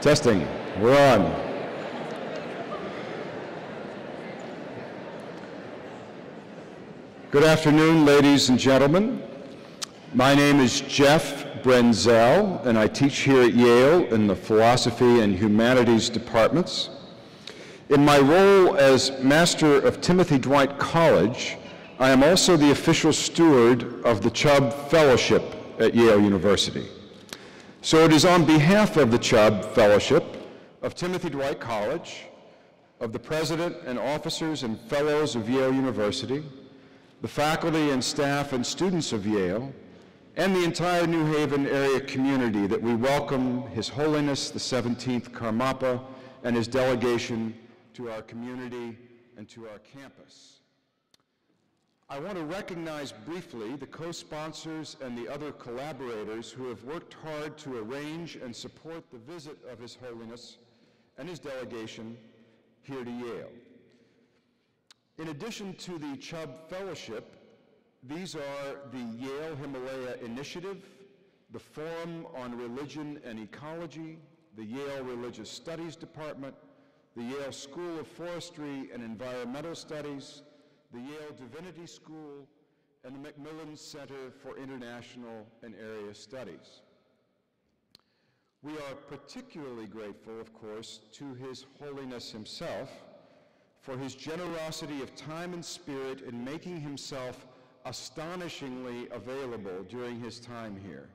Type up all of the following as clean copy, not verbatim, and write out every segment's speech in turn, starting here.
Testing, we're on. Good afternoon, ladies and gentlemen. My name is Jeff Brenzel, and I teach here at Yale in the Philosophy and Humanities departments. In my role as Master of Timothy Dwight College, I am also the official steward of the Chubb Fellowship at Yale University. So it is on behalf of the Chubb Fellowship, of Timothy Dwight College, of the President and officers and fellows of Yale University, the faculty and staff and students of Yale, and the entire New Haven area community that we welcome His Holiness the 17th Karmapa and his delegation to our community and to our campus. I want to recognize briefly the co-sponsors and the other collaborators who have worked hard to arrange and support the visit of His Holiness and his delegation here to Yale. In addition to the Chubb Fellowship, these are the Yale Himalaya Initiative, the Forum on Religion and Ecology, the Yale Religious Studies Department, the Yale School of Forestry and Environmental Studies, the Yale Divinity School, and the Macmillan Center for International and Area Studies. We are particularly grateful, of course, to His Holiness himself for his generosity of time and spirit in making himself astonishingly available during his time here,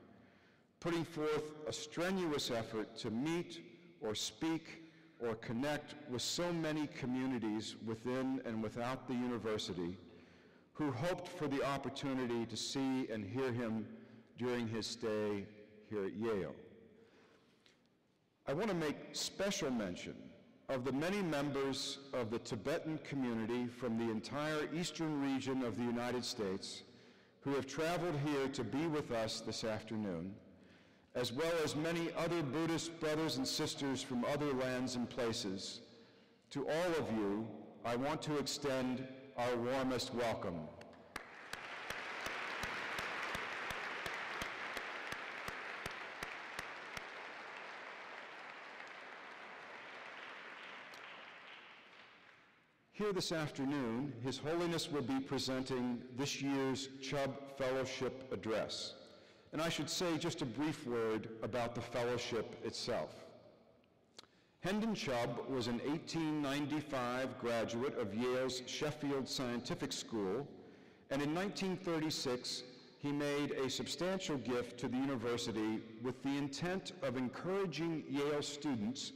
putting forth a strenuous effort to meet or speak or connect with so many communities within and without the university who hoped for the opportunity to see and hear him during his stay here at Yale. I want to make special mention of the many members of the Tibetan community from the entire eastern region of the United States who have traveled here to be with us this afternoon, as well as many other Buddhist brothers and sisters from other lands and places. To all of you, I want to extend our warmest welcome. Here this afternoon, His Holiness will be presenting this year's Chubb Fellowship Address. And I should say just a brief word about the fellowship itself. Hendon Chubb was an 1895 graduate of Yale's Sheffield Scientific School, and in 1936, he made a substantial gift to the university with the intent of encouraging Yale students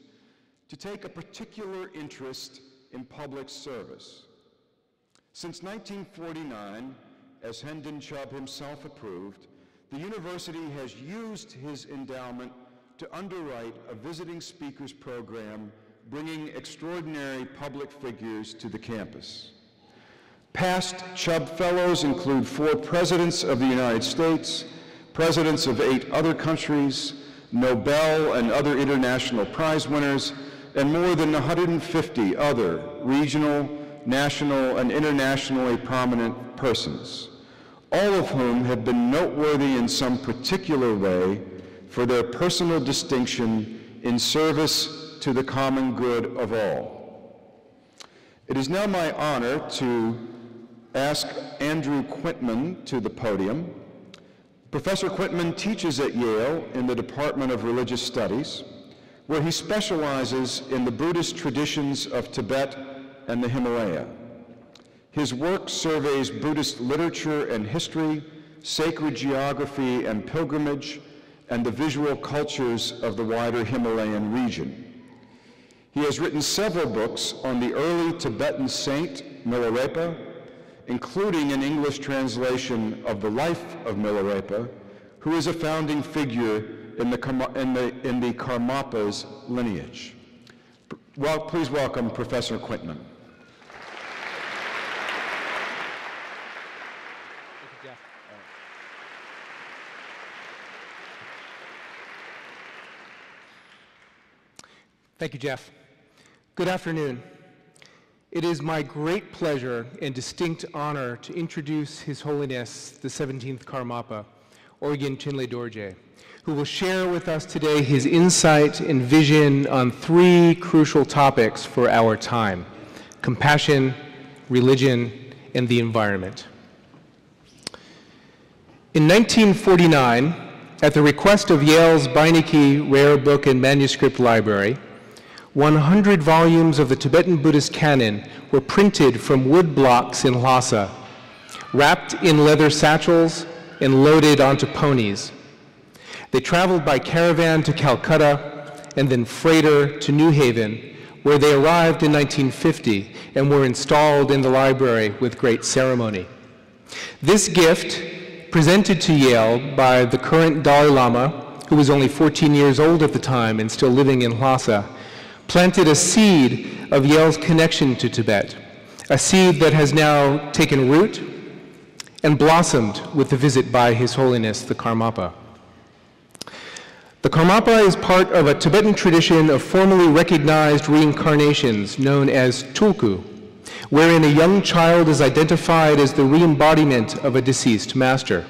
to take a particular interest in public service. Since 1949, as Hendon Chubb himself approved, the university has used his endowment to underwrite a visiting speakers program bringing extraordinary public figures to the campus. Past Chubb Fellows include 4 presidents of the United States, presidents of 8 other countries, Nobel and other international prize winners, and more than 150 other regional, national, and internationally prominent persons, all of whom have been noteworthy in some particular way for their personal distinction in service to the common good of all. It is now my honor to ask Andrew Quintman to the podium. Professor Quintman teaches at Yale in the Department of Religious Studies, where he specializes in the Buddhist traditions of Tibet and the Himalaya. His work surveys Buddhist literature and history, sacred geography and pilgrimage, and the visual cultures of the wider Himalayan region. He has written several books on the early Tibetan saint Milarepa, including an English translation of the life of Milarepa, who is a founding figure in the Karmapa's lineage. Well, please welcome Professor Quintman. Thank you, Jeff. Good afternoon. It is my great pleasure and distinct honor to introduce His Holiness the 17th Karmapa, Oregon Chinle Dorje, who will share with us today his insight and vision on three crucial topics for our time: compassion, religion, and the environment. In 1949, at the request of Yale's Beinecke Rare Book and Manuscript Library, 100 volumes of the Tibetan Buddhist canon were printed from wood blocks in Lhasa, wrapped in leather satchels and loaded onto ponies. They traveled by caravan to Calcutta and then freighter to New Haven, where they arrived in 1950 and were installed in the library with great ceremony. This gift, presented to Yale by the current Dalai Lama, who was only 14 years old at the time and still living in Lhasa, planted a seed of Yale's connection to Tibet, a seed that has now taken root and blossomed with the visit by His Holiness the Karmapa. The Karmapa is part of a Tibetan tradition of formally recognized reincarnations known as tulku, wherein a young child is identified as the re-embodiment of a deceased master.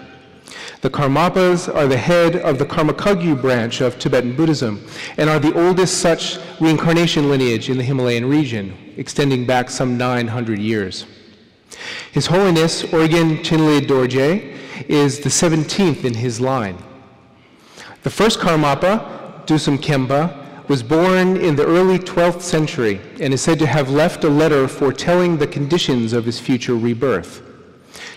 The Karmapas are the head of the Karmakagyu branch of Tibetan Buddhism and are the oldest such reincarnation lineage in the Himalayan region, extending back some 900 years. His Holiness Oregon Chinle Dorje is the 17th in his line. The first Karmapa, Dusum Kempa, was born in the early 12th century and is said to have left a letter foretelling the conditions of his future rebirth.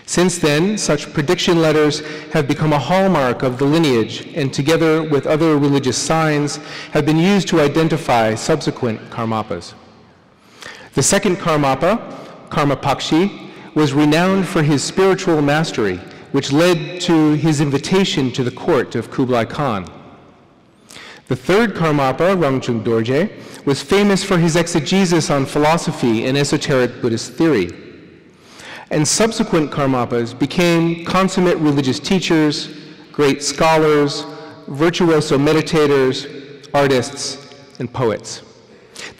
Since then, such prediction letters have become a hallmark of the lineage and, together with other religious signs, have been used to identify subsequent Karmapas. The second Karmapa, Karmapakshi, was renowned for his spiritual mastery, which led to his invitation to the court of Kublai Khan. The third Karmapa, Rangchung Dorje, was famous for his exegesis on philosophy and esoteric Buddhist theory. And subsequent Karmapas became consummate religious teachers, great scholars, virtuoso meditators, artists, and poets.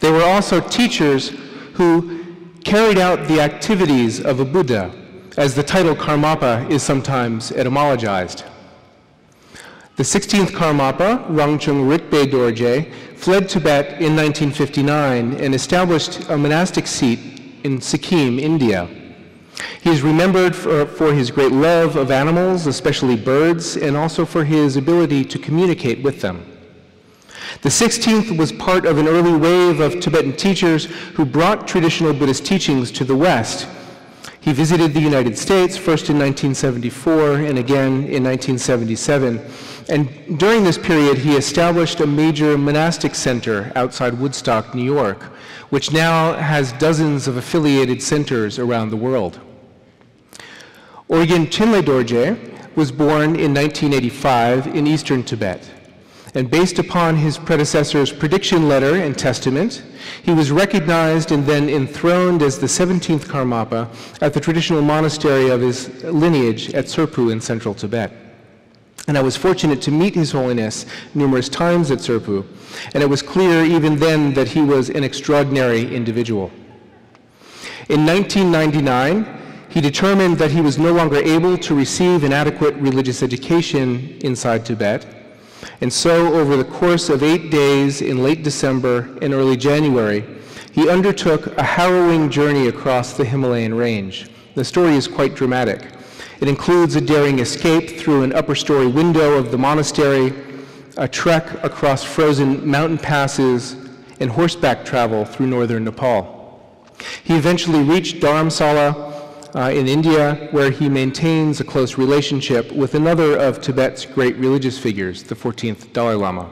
They were also teachers who carried out the activities of a Buddha, as the title Karmapa is sometimes etymologized. The 16th Karmapa, Rangchung Ritbe Dorje, fled Tibet in 1959 and established a monastic seat in Sikkim, India. He is remembered for his great love of animals, especially birds, and also for his ability to communicate with them. The 16th was part of an early wave of Tibetan teachers who brought traditional Buddhist teachings to the West. He visited the United States, first in 1974 and again in 1977. And during this period, he established a major monastic center outside Woodstock, New York, which now has dozens of affiliated centers around the world. Oregon Chinle Dorje was born in 1985 in eastern Tibet. And based upon his predecessor's prediction letter and testament, he was recognized and then enthroned as the 17th Karmapa at the traditional monastery of his lineage at Serpu in central Tibet. And I was fortunate to meet His Holiness numerous times at Serpu, and it was clear even then that he was an extraordinary individual. In 1999, he determined that he was no longer able to receive an adequate religious education inside Tibet, and so over the course of 8 days in late December and early January, he undertook a harrowing journey across the Himalayan range. The story is quite dramatic. It includes a daring escape through an upper-story window of the monastery, a trek across frozen mountain passes, and horseback travel through northern Nepal. He eventually reached Dharamsala in India, where he maintains a close relationship with another of Tibet's great religious figures, the 14th Dalai Lama.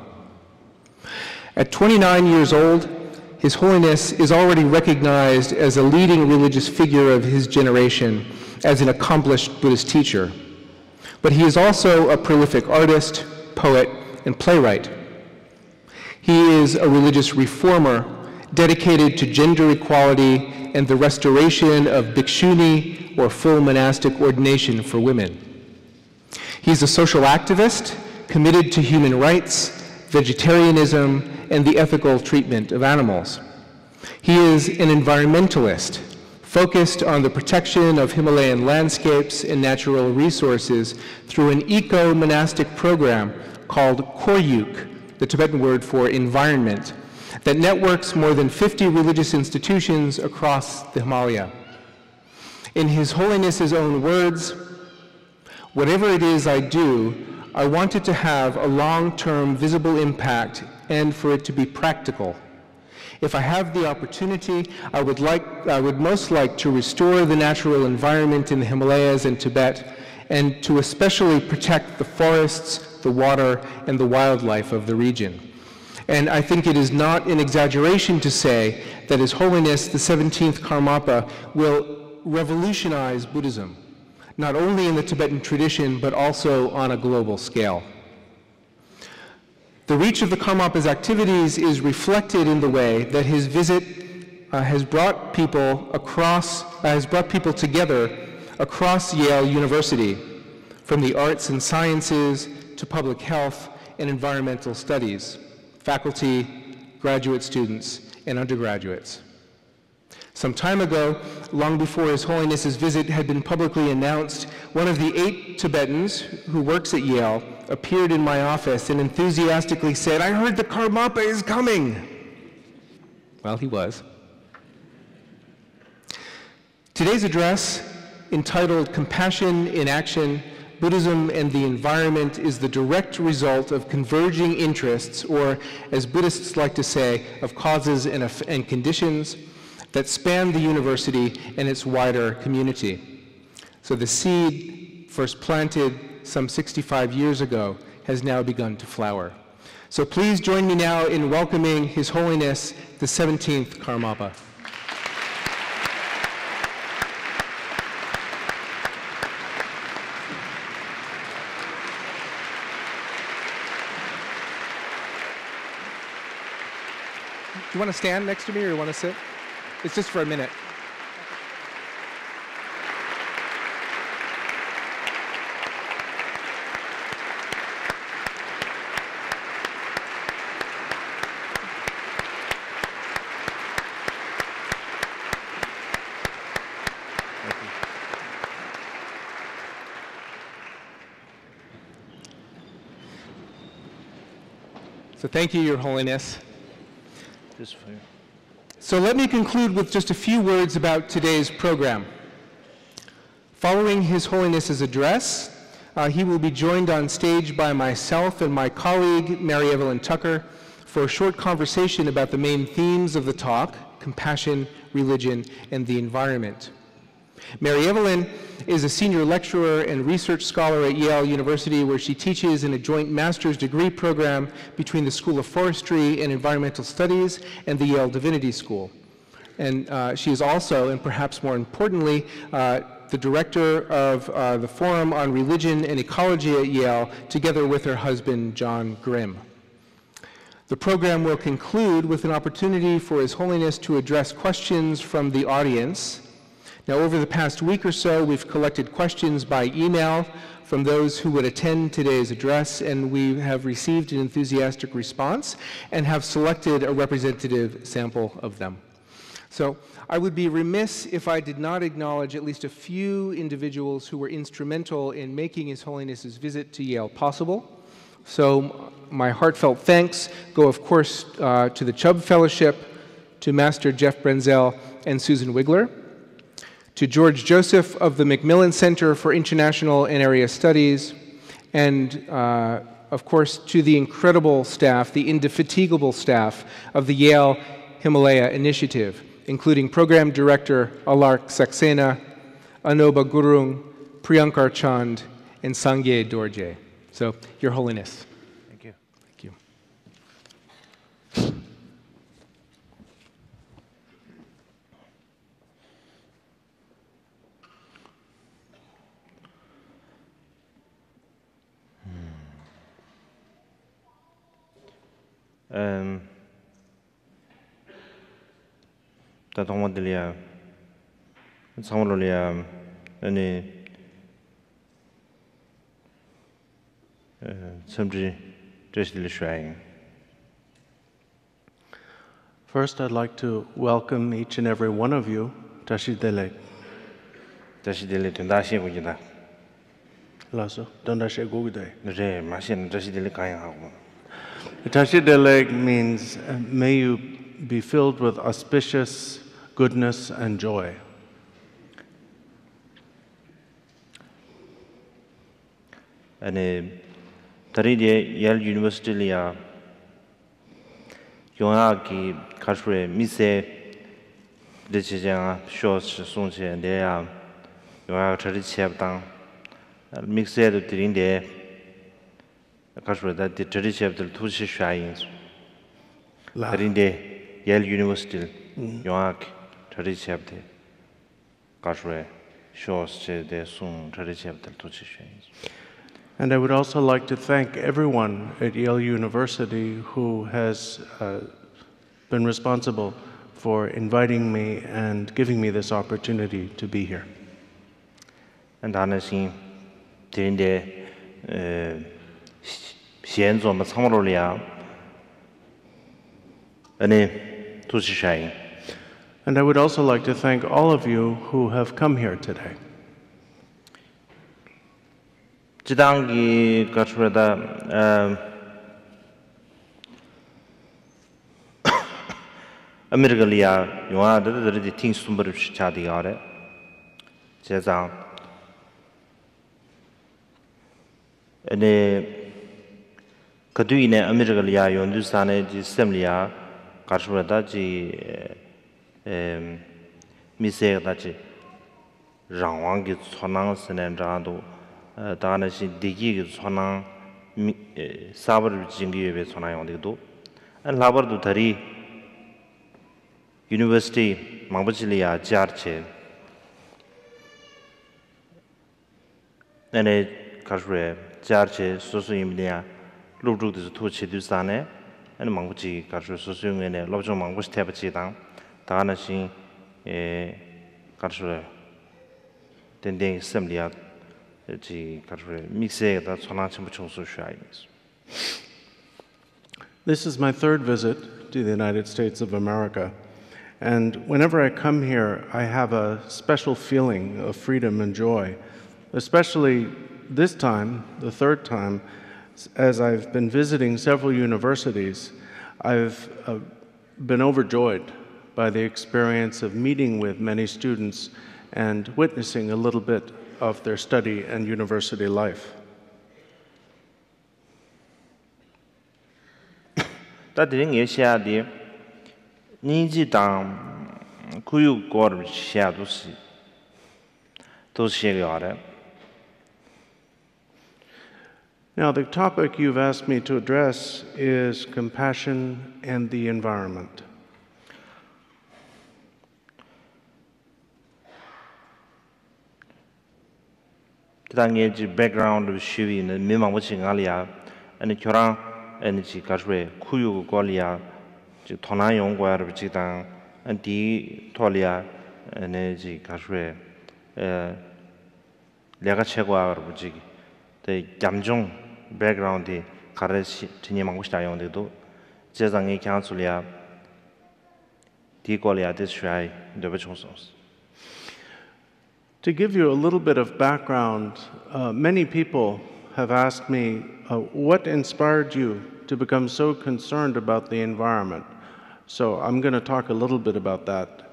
At 29 years old, His Holiness is already recognized as a leading religious figure of his generation, as an accomplished Buddhist teacher. But he is also a prolific artist, poet, and playwright. He is a religious reformer dedicated to gender equality and the restoration of bhikshuni, or full monastic ordination for women. He's a social activist committed to human rights, vegetarianism, and the ethical treatment of animals. He is an environmentalist, focused on the protection of Himalayan landscapes and natural resources through an eco-monastic program called Koryuk, the Tibetan word for environment, that networks more than 50 religious institutions across the Himalaya. In His Holiness's own words, "Whatever it is I do, I want it to have a long-term visible impact and for it to be practical. If I have the opportunity, I would most like to restore the natural environment in the Himalayas and Tibet, and to especially protect the forests, the water, and the wildlife of the region." And I think it is not an exaggeration to say that His Holiness the 17th Karmapa will revolutionize Buddhism, not only in the Tibetan tradition, but also on a global scale. The reach of the Karmapa's activities is reflected in the way that his visit has brought people together across Yale University, from the arts and sciences to public health and environmental studies, faculty, graduate students, and undergraduates. Some time ago, long before His Holiness's visit had been publicly announced, one of the 8 Tibetans who works at Yale appeared in my office and enthusiastically said, "I heard the Karmapa is coming." Well, he was. Today's address, entitled "Compassion in Action, Buddhism and the Environment," is the direct result of converging interests, or as Buddhists like to say, of causes and conditions that span the university and its wider community. So the seed, first planted some 65 years ago, has now begun to flower. So please join me now in welcoming His Holiness the 17th Karmapa. Do you want to stand next to me or you want to sit? It's just for a minute. So thank you, Your Holiness. This for you. So let me conclude with just a few words about today's program. Following His Holiness's address, he will be joined on stage by myself and my colleague, Mary Evelyn Tucker, for a short conversation about the main themes of the talk: compassion, religion, and the environment. Mary Evelyn is a senior lecturer and research scholar at Yale University, where she teaches in a joint master's degree program between the School of Forestry and Environmental Studies and the Yale Divinity School. And she is also, and perhaps more importantly, the director of the Forum on Religion and Ecology at Yale, together with her husband, John Grimm. The program will conclude with an opportunity for His Holiness to address questions from the audience. Now, over the past week or so, we've collected questions by email from those who would attend today's address, and we have received an enthusiastic response and have selected a representative sample of them. So I would be remiss if I did not acknowledge at least a few individuals who were instrumental in making His Holiness's visit to Yale possible. So my heartfelt thanks go, of course, to the Chubb Fellowship, to Master Jeff Brenzel and Susan Wigler, to George Joseph of the Macmillan Center for International and Area Studies, and of course to the incredible staff, the indefatigable staff of the Yale Himalaya Initiative, including Program Director Alark Saxena, Anoba Gurung, Priyankar Chand, and Sangye Dorje. So, Your Holiness. Thank you. Thank you. Tatongodelia, Samololia, any Samji Jesdilishrang. First, I'd like to welcome each and every one of you 다시 델렉. 다시 델레 된다시 고기다. 라서 돈다시 고기대. 그래 마신 다시 델레 가야하고. 다시 델렉 means may you be filled with auspicious goodness and joy. 아니 다리에 Yale University야 용하기 가수의 미세 대체장 쇼스 송체 내야 용하 처리 취업당 믹스에도 드린데 가수의 처리 취업들 투시 샤인 다리인데 Yale University 용하기 처리 취업대 가수의 쇼스 대송 처리 취업들 투시 샤인. And I would also like to thank everyone at Yale University who has been responsible for inviting me and giving me this opportunity to be here. And honestly, during the 시엔좀 참으로리아 아니 도시샤이. And I would also like to thank all of you who have come here today. 지당기 가출하다 아메리카리아 용화들이 팅스ум버를 시차디가래 제장 네 그뒤네 아메리카리아 연주산의 지셈리아 가출하다 지 미세다지 장왕기 천왕스는자도 다나시 디기 소나 사버를 진기에 소나요 어디도 안 라버도 다리 유니버시티 망부질리아 자르체 내내 가수에 자르체 소수임리아 루브루도 토치두산에 안 망부지 가수 소수용에 로좀 망부시 태버지당 다나시 가수에 덴댕 셈리아 This is my third visit to the United States of America, and whenever I come here, I have a special feeling of freedom and joy, especially this time, the third time, as I've been visiting several universities. I've been overjoyed by the experience of meeting with many students and witnessing a little bit of their study and university life. 다들 예시아디 니지당 구육고를 시아도시 도시에가래. Now, the topic you've asked me to address is compassion and the environment. 당의 지 background 시위는 미망부치 알이야 아니 교랑 에너지 가스에 쿠유 관리야 지 도나 용과를 지당 안디 토리아 에너지 가스에 내가 최고하고 지기 대 감정 background이 가르치 진행하고시다 용데도 제장의 강술이야 디콜이야 대수아이 더버총소스. To give you a little bit of background, many people have asked me, what inspired you to become so concerned about the environment? So I'm going to talk a little bit about that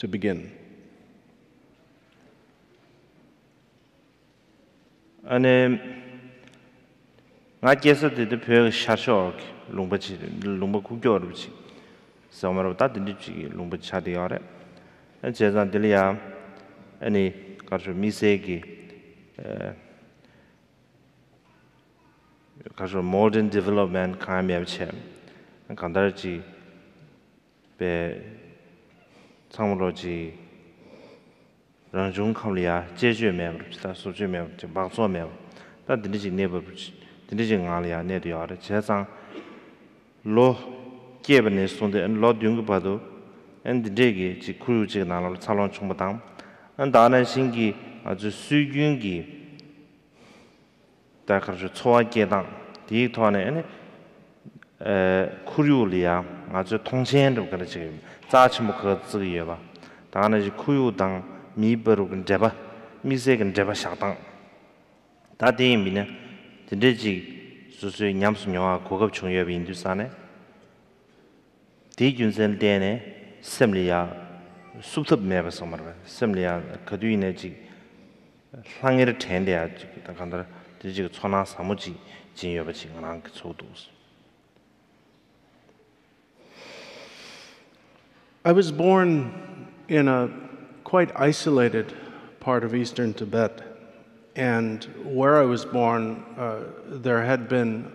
to begin. 아니 나께서 대표 샤쇼 롱바치 국교르치 서머로 다든지 롱바치 차디야래 제자들이야 아니 가서 미세기 가서 modern development 카미압체 간다르지 배 상으로지 런중 컴리아 제주면 그럽시다 소주면 방소면 다든지 네버지 드리지 알이야 네디야래 제상 로 깨버네 손데 로 둥고 봐도 엔디데기 지 쿠유지 나로 살론 충분당 다른 신기 아주 수균기 다가서 초아계당 디토안에 쿠류리아 아주 통신도 그렇지 자치 뭐 그거지예요 다나지 쿠유당 미버룩은 잡아 미세근 잡아 샤당 다대미네 진짜지 수수의 냠수녀와 고급 중요비 인두산에 대균선 때에 셈리야 숲톱 매버서 말아 셈리야 그뒤네지 상해를 텐데야 다 간다 지금 천하 사무지 진여버지 그런 그 소도스 I was born in a quite isolated part of eastern Tibet, and where I was born, there had been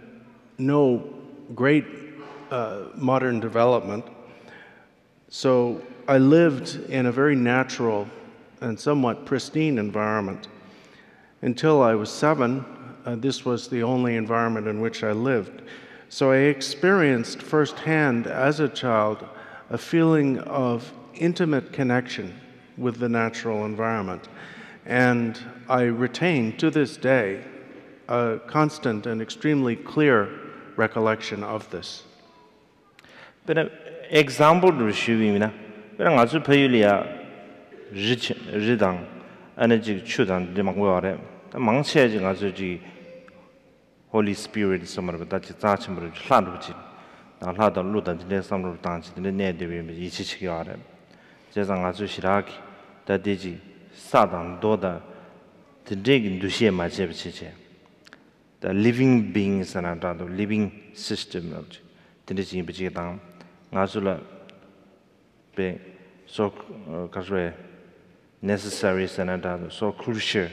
no great modern development. So I lived in a very natural and somewhat pristine environment. Until I was 7, this was the only environment in which I lived. So I experienced firsthand as a child a feeling of intimate connection with the natural environment. And I retain to this day a constant and extremely clear recollection of this. But example receiving but azu payulia ridang energy chudan de mangware mangche jing azu ji Holy Spirit somewhere but that's a chamber hladbuji na hlada ludan de samru danji de ne de bi ichi chigare jezang azu shiraki da deji sadan doda the dig dushie ma jebchi the living beings and the living system of the ji dang ngazula be so necessary and so crucial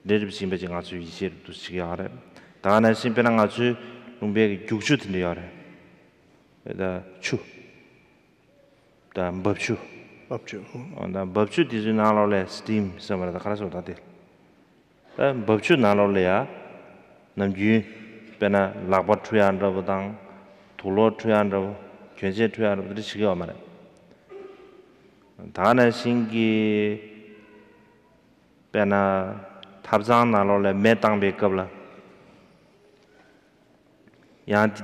did seem be ngazu yi to sigare da na sim be ngazu lumbe gyugju de yare the chu da babchu on the babchu is na lo steam somewhere the kharaso da de babchu na lo le ya nam ju be na lakbot thuyan ro dang thulo thuyan ro gyje thuyan ro de sigyo ma 다나 신기 베나 탑장 나로래 매당베 겁라 야지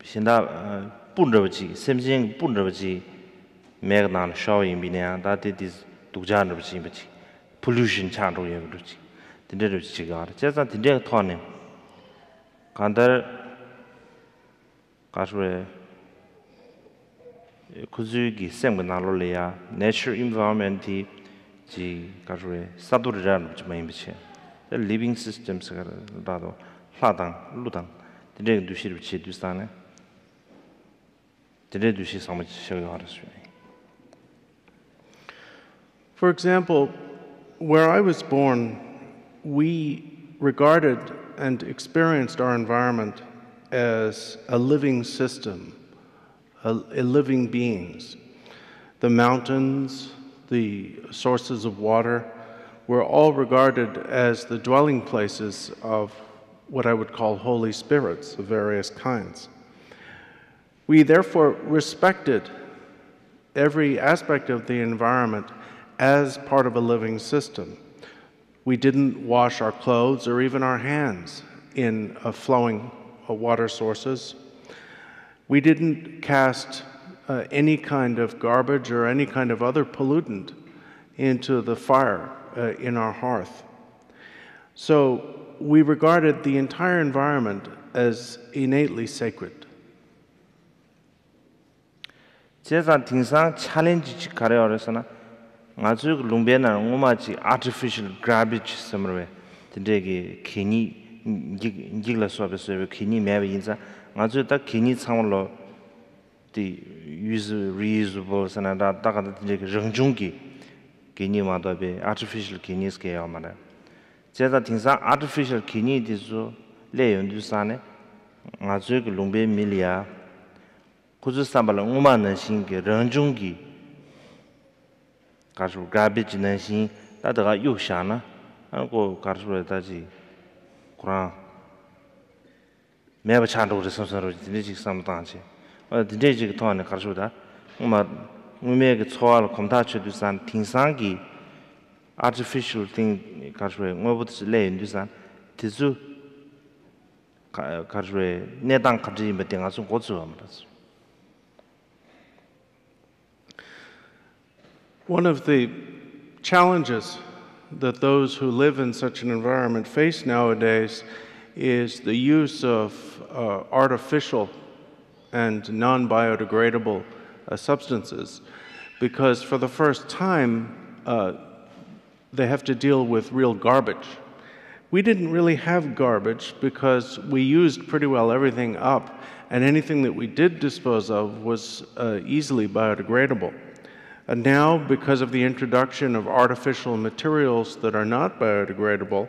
신다 뿐르지 셈징 뿐르지 매그난 샤오잉비냐 다디디 두자르지 비치 pollution 차로예 그렇지 딘데르 지가 제가 딘데 토네 간달 가수에 kuzugi semga nalolea nature environment ji karwe saduriran chmaimbiche the living systems dado hladang ludang de dushir biche dustane de dushi samaj shoyaraswe. For example, where I was born, we regarded and experienced our environment as a living system. Living beings. The mountains, the sources of water, were all regarded as the dwelling places of what I would call holy spirits of various kinds. We therefore respected every aspect of the environment as part of a living system. We didn't wash our clothes or even our hands in flowing water sources. We didn't cast any kind of garbage or any kind of other pollutant into the fire in our hearth. So we regarded the entire environment as innately sacred. 제가 등산 챌린지 가려서나 아주 룸베나 오마지 artificial garbage somewhere 되게 괜히 인기를 수업에서 괜히 매우 인자 아주 딱 괜히 상으로 the use reusable 산다 다가다 되게 정중기 괜히 마도베 artificial 괜히 스케야 말아 제가 등산 artificial 괜히 되죠 레연도 산에 아주 그 룸베 밀리아 kuzu sambala nguma nanshin ge rengjunggi kasu garbage nanshin da daga yusha na ko kasu da ji kuran meba chandu de samsaro de ji samdang chi de ji to ne kasu da nguma ngume ge choal komta chu du san tingsang gi artificial thing kasu ngobu de le ndu san tizu kasu ne dang khaji me tenga su go zu ma. One of the challenges that those who live in such an environment face nowadays is the use of artificial and non-biodegradable substances, because for the first time they have to deal with real garbage. We didn't really have garbage because we used pretty well everything up, and anything that we did dispose of was easily biodegradable. And now, because of the introduction of artificial materials that are not biodegradable,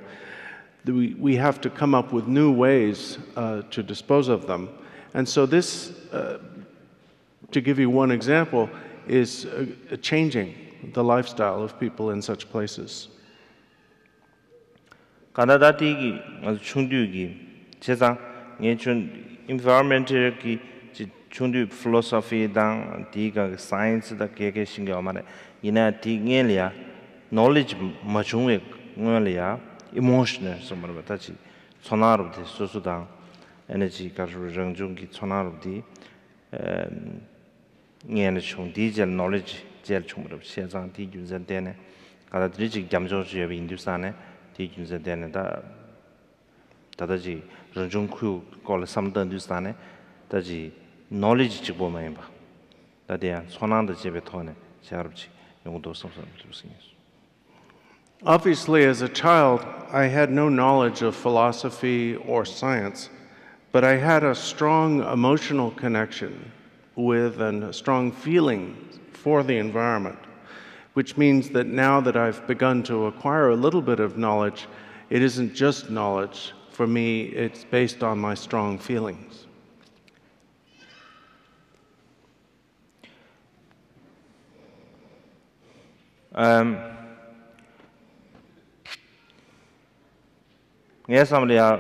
we have to come up with new ways to dispose of them. And so this, to give you one example, is changing the lifestyle of people in such places. 가나다디기 충두기 제상 예춘 environmental 기 충두 philosophy 당 디가 science 다 계계 신경 말에 이나 디게리아 knowledge 마중에 응을이야 emotional somewhere 다지 소나르디 소수당 에너지 가르 정중기 소나르디 녜는 총 디젤 knowledge 제일 총으로 세상 디균전 때네 가다 드리지 감정주의 인두산에 디균전 때는다 다다지 정중쿠 걸 삼던 두산에 다지 knowledge 지 보면 봐 다대야 소나르 집에 토네 자르지 용도 섬섬 주시니스. Obviously, as a child, I had no knowledge of philosophy or science, but I had a strong emotional connection with and a strong feeling for the environment, which means that now that I've begun to acquire a little bit of knowledge, it isn't just knowledge. For me, it's based on my strong feelings. 예삼리아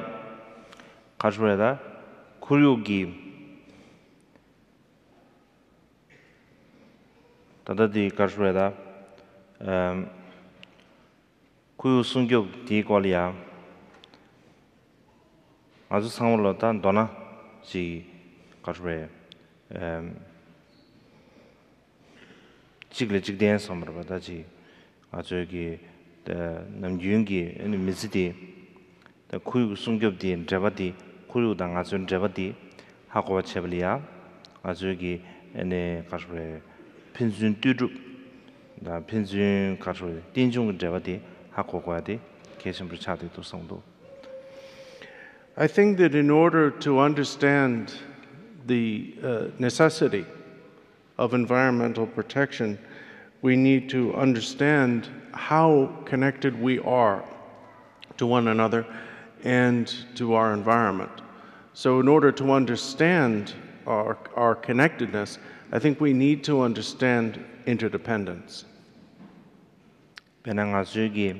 가주에다 구류기 다다디 가주에다 구유 순교 디꼴이야 아주 상물로다 너나 지 가주에 지글 직된 섬으로다지 아주 여기 남윤기 미스디 the kuyu sungyob di javati kuyu dang azun javati hakowa chebliya azugi ene kashwe pinzun tudu da pinzun kashwe tinjung javati hakowa di kesimru chade to songdo. I think that in order to understand the necessity of environmental protection, we need to understand how connected we are to one another and to our environment. So in order to understand our connectedness, I think we need to understand interdependence. Benanga zugi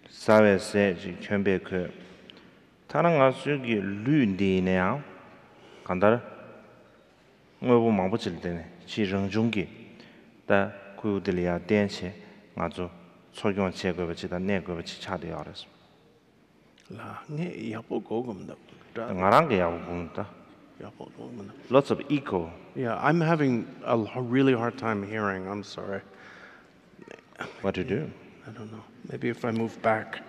sawe se ji chembe ke taranga zugi lundi ne kandar ngobu mangbu chil dene chi rong junggi da kuyudelia denche ngazu 소경 제거버지다 내거버지 차대야라서 라네 야보고금다 나랑 게 야보고다 야보고금다 lots of echo. Yeah, I'm having a really hard time hearing. I'm sorry. What to do? I don't know. Maybe if I move back.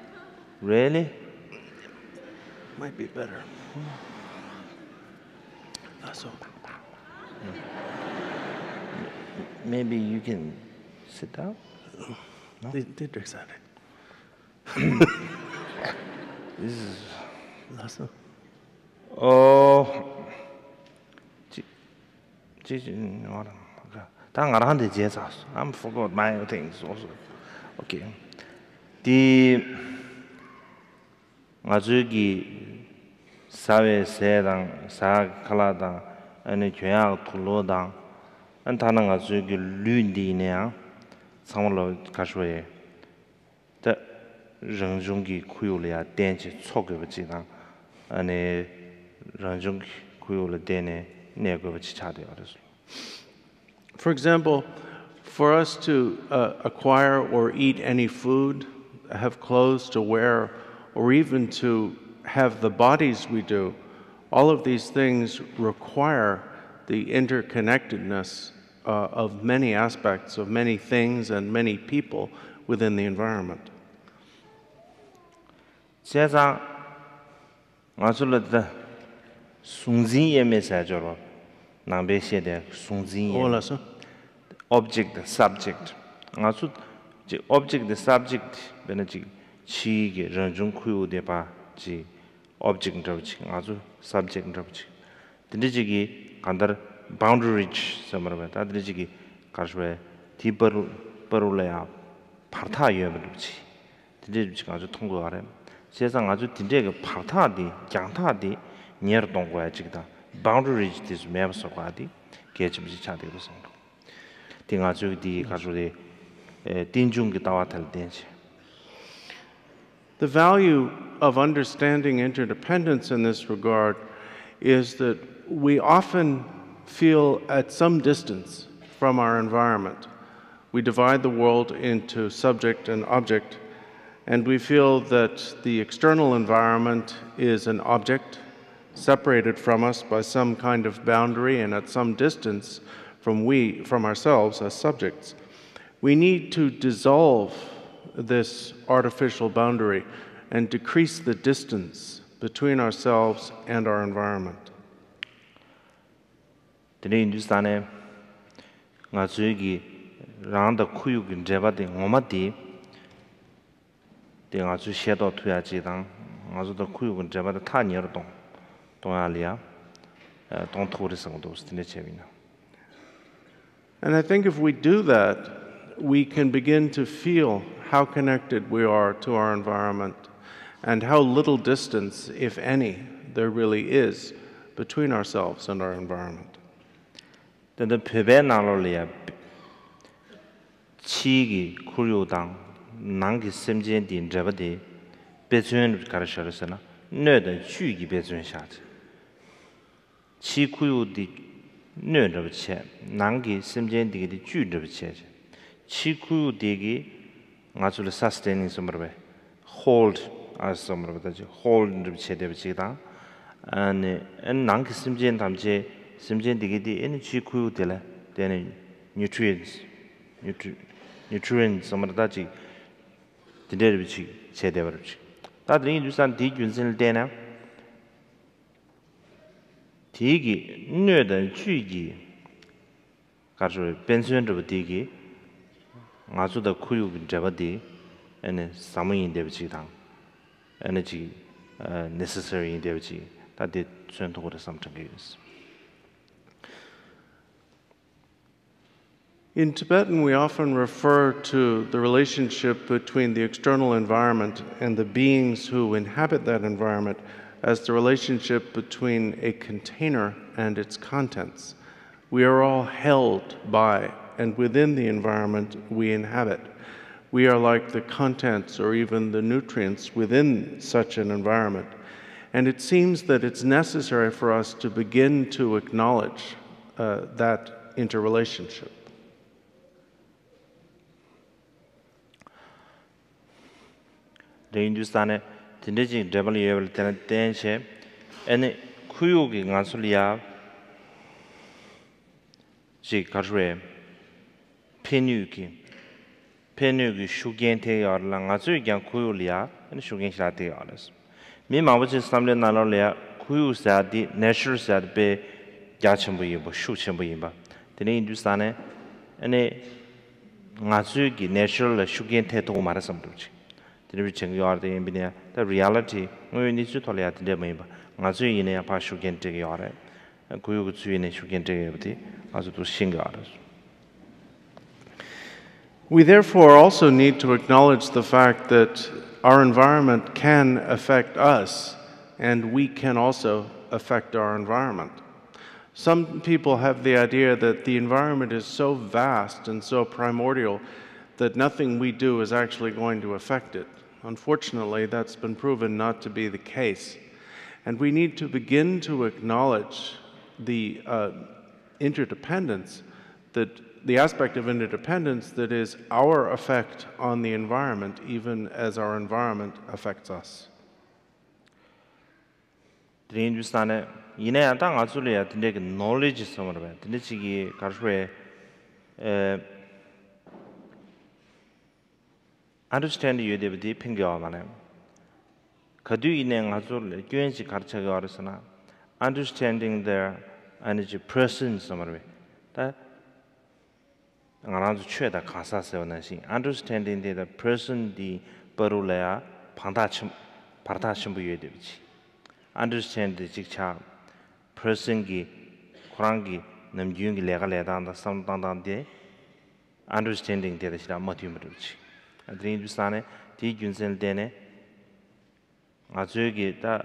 Really? Might be better. That's all. Maybe you can sit down. No? Did that. This is. That's all. Oh. I forgot my things also. Okay. The Azugi Save Sedang, Sag Kaladang, and a Kuya Tulodang, and Tanang Azugi Lundinea, Samolo Kashwe, the Ranjungi Kulia Dench Tsogavachina, and a Ranjung Kuyula Dene, Negovachade. For example, for us to acquire or eat any food, have clothes to wear, or even to have the bodies we do, all of these things require the interconnectedness of many aspects, of many things and many people within the environment. 제가 아줄라다 숭진의 메시지로 남배시에 숭진의 올라서 object subject 아주 object subject 베너지 치게 전중 쿠요데 바지 object 더지 아주 subject 더지 근데지기 간다 boundaries somewhere 다들지기 가르에 디버로래야 파타여버지 근데지 아주 통과하래 세상 아주 딘데가 파타디 장타디 니어동 거야 지기다 boundaries this maps 거디 개침지 차되고 생각 딩아주디 가주리 딘중기 다와탈 덴지 The value of understanding interdependence in this regard is that we often feel at some distance from our environment. We divide the world into subject and object, and we feel that the external environment is an object separated from us by some kind of boundary and at some distance from ourselves as subjects. We need to dissolve this artificial boundary and decrease the distance between ourselves and our environment. Today in Hindustan, rānda kuyuk jebati ngomati de ngāzu shedo tuya jidang ngāzu da kuyuk jebati tā nyer dong ya liya dong tūri sāngdo stine chebina. And I think if we do that, we can begin to feel how connected we are to our environment and how little distance, if any, there really is between ourselves and our environment. Then pebe nalo liya chigi kuryudang nangi semjen din jebati bezuen karasharasana nöda chugi bezuen shati. Chi kuyudi nöda che nangi semjen digi chu che. Chi kuyudigi ngazula sustaining somewhere hold as somewhere hold che debchida and nangi semjen damje semjen digi di en chi kuyudela then nutrients somewhere daji debchi che debchi. That ring you stand dig until dena Tigi nöda chugi 가서 벤션도 되기 아주다 쿠유 잡아디 and 사무인 되지당 energy necessary 되지 다들 전통으로 삼정게 있어. In Tibetan, we often refer to the relationship between the external environment and the beings who inhabit that environment as the relationship between a container and its contents. We are all held by and within the environment we inhabit. We are like the contents or even the nutrients within such an environment. And it seems that it's necessary for us to begin to acknowledge that interrelationship. The Hindustan tindaji W tense and kuyugi ngasulia ji karwe penugi shugente or langazu yang kuyulia and shugen shati others. Me mawaji stamle nalolia kuyu sadi natural sad be yachimbuiba shuchimbuiba. The Hindustan and ngazugi natural shugente to marasamduchi. The reality, we need to tolerate the member. Nazu in a pashu can take your and Kuyugu in a shugan take as to sing others. We therefore also need to acknowledge the fact that our environment can affect us, and we can also affect our environment. Some people have the idea that the environment is so vast and so primordial that nothing we do is actually going to affect it. Unfortunately, that's been proven not to be the case. And we need to begin to acknowledge the interdependence, the aspect of interdependence that is our effect on the environment, even as our environment affects us. The Hindustan, knowledge somewhere, the Nichigi, Karshwe, understand you the pingo man. Kadu in Azul, Guenci Karchag Orisana, understanding their energy person summary. That around the Kasa 7, understanding the person the Barulea, Partachum Yudivich. Understand the Chicha, person gi, Kurangi, Namjungi Legaleda, the Samdan de, understanding the Motimuch. Adrin Dusane, T. Junsen Dene. Azugi that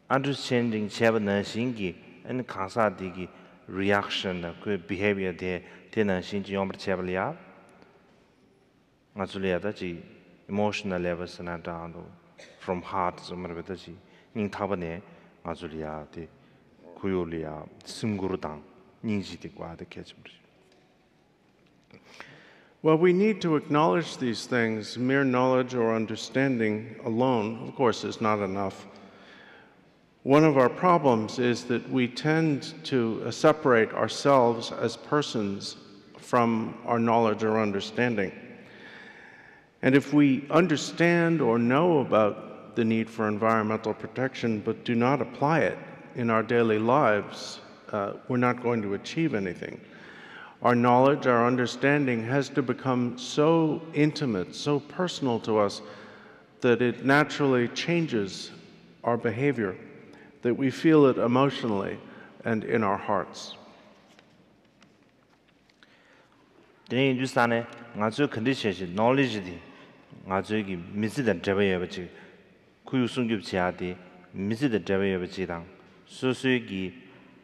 understanding Chabana Shingi and Kasa Digi reaction, good behavior there, Tena Shinji Yomber Chablia. Azulia Daji emotional levels and down from heart, Somervetaji, in Tabane, Azulia, the Kuyulia, Sumgurudan, Ninji de Gua, the Ketchbridge. Well, we need to acknowledge these things. Mere knowledge or understanding alone, of course, is not enough. One of our problems is that we tend to separate ourselves as persons from our knowledge or understanding. And if we understand or know about the need for environmental protection but do not apply it in our daily lives, we're not going to achieve anything. Our knowledge, our understanding has to become so intimate, so personal to us, that it naturally changes our behavior, that we feel it emotionally and in our hearts. Then you say, "Ngazu conditions, knowledge di, ngazu ki misi da jabe yabachi, kuyu sungyup chiadi, misi da jabe yabachi dang, susu ki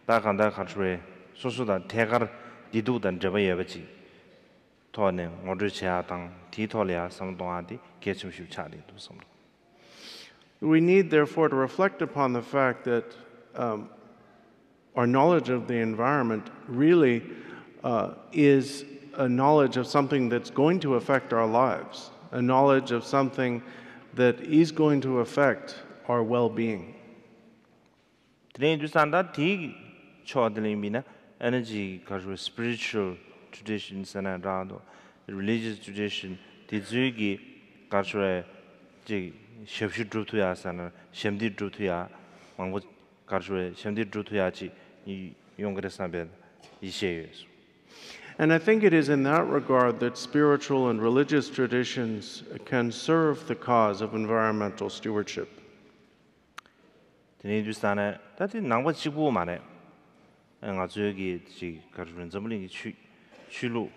da kanda kachwe, susu da tegar didu dan jabe yabachi, toane ngordu chiadang, ti tolia samdongadi, kechum shu chadi do samdong." We need, therefore, to reflect upon the fact that our knowledge of the environment really is a knowledge of something that's going to affect our lives, a knowledge of something that is going to affect our well-being. Today, you stand that tea chodling energy, spiritual traditions and around religious tradition, the Zugi, Kashre, Shepshu Drutuya, and Shemdi Drutuya, one was Kashre, Shemdi Drutuyachi, younger Sabed, Ishays. And I think it is in that regard that spiritual and religious traditions can serve the cause of environmental stewardship. Today, you stand that in number Chibu Mane, and Azugi, Kashrin Chulu,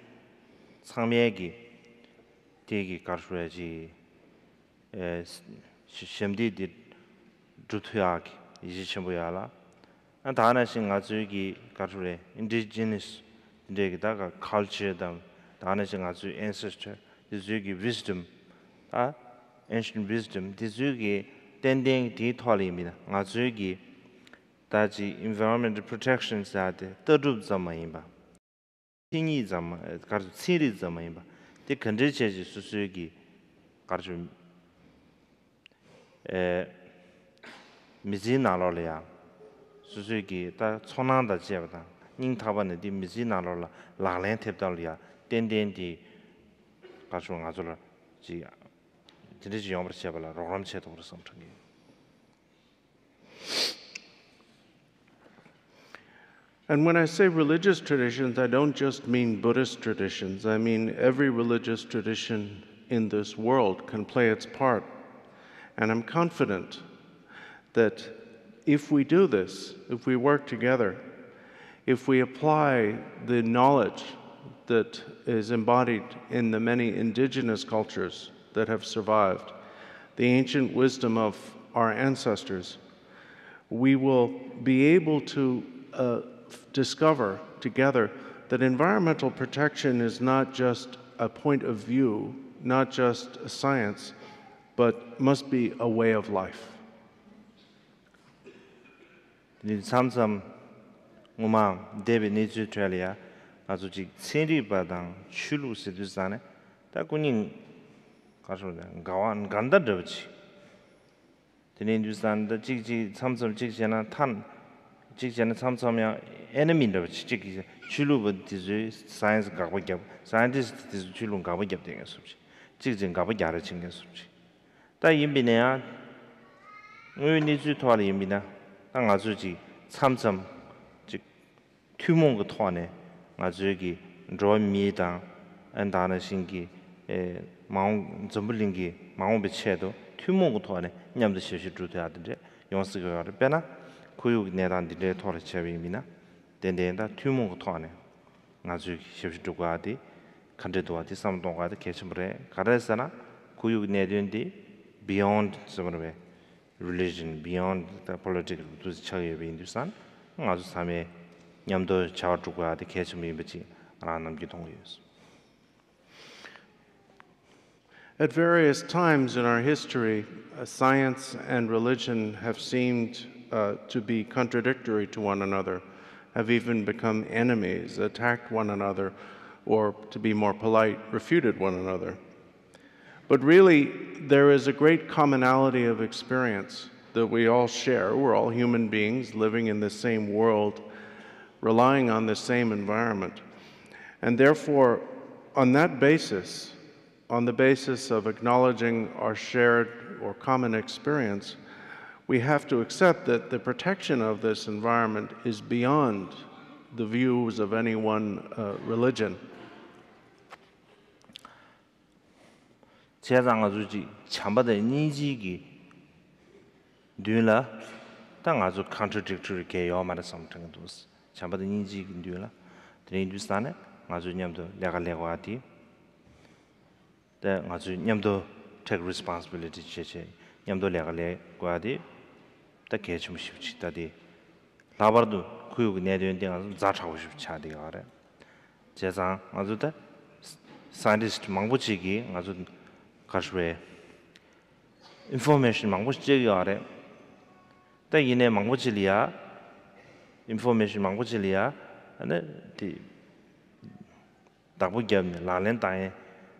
Samiegi, Tigi Kashreji, Shemdi did Drutuyak, Ishishamuyala, and Tanashing Azugi Kashre, indigenous. The culture, the Azu ancestor, the Zugi wisdom, ancient wisdom, the Zugi tending the Tolimina, Azugi, that the environmental protections that the Turub Zamaimba, Tini Zama, Siri Zamaimba, the conditions Suzuki, Karjum Mizina Lolia, Suzuki, the Sonanda Jevada. Ning Taban di Mizina Lola, La Lan Tepdalia, Den di Kashung Azula, Yomber Chabala, Roram Chet or something. And when I say religious traditions, I don't just mean Buddhist traditions. I mean every religious tradition in this world can play its part. And I'm confident that if we do this, if we work together, if we apply the knowledge that is embodied in the many indigenous cultures that have survived, the ancient wisdom of our ancestors, we will be able to discover together that environmental protection is not just a point of view, not just a science, but must be a way of life. Mama, David needs Australia, as a city badang, Chulu Sidusane, Takuning Gawan Ganda Dochi. The Hindustan, the Jiggy, some Jigsana Tan, Jigsana Samsomia, enemy of Jiggy, 출루부 디즈 사이언스 가보게 사이언티스트 디즈 출루 가보게 되는 수지 지금 가보게 알아 챙겨 수지 다 임비네야 우리 주 토할 임비나 땅 아주지 참참 즉 튜몬 그 토안에 아주기 로미다 안다는 신기 에 마음 점블링기 마음 배치해도 튜몬 그 토안에 냠도 시시 주도하던데 용스가 빼나 고육 내단들의 토를 채비미나 된데다 튜몬 그 토안에 아주 시시 주고하디 간제도하디 삼동하디 개침을에 가르스나 고육 내된디 beyond some way religion beyond the political to chaye be indusan azu same nyamdo chawartuga de kechumi bichi ranam gi dongyes. At various times in our history, science and religion have seemed to be contradictory to one another, have even become enemies, attacked one another, or, to be more polite, refuted one another. But really, there is a great commonality of experience that we all share. We're all human beings living in the same world, relying on the same environment. And therefore, on that basis, on the basis of acknowledging our shared or common experience, we have to accept that the protection of this environment is beyond the views of any one religion. 제장 아주지 참바의 니지기 뒤라 땅 아주 contradictory 개요 말을 something dos 참바의 니지기 뒤라 드인두스탄에 아주 냠도 레가레와디 데 아주 냠도 take responsibility 제제 냠도 레가레와디 다 개좀 쉽지다디 라바도 구역 내려는데 아주 자차고 싶차디 알아 제장 아주다 scientist 망부치기 아주 가수에 information 망고지기 아래 때 이내 망고지리아 information 망고지리아 안에 디 다부겸 라렌타에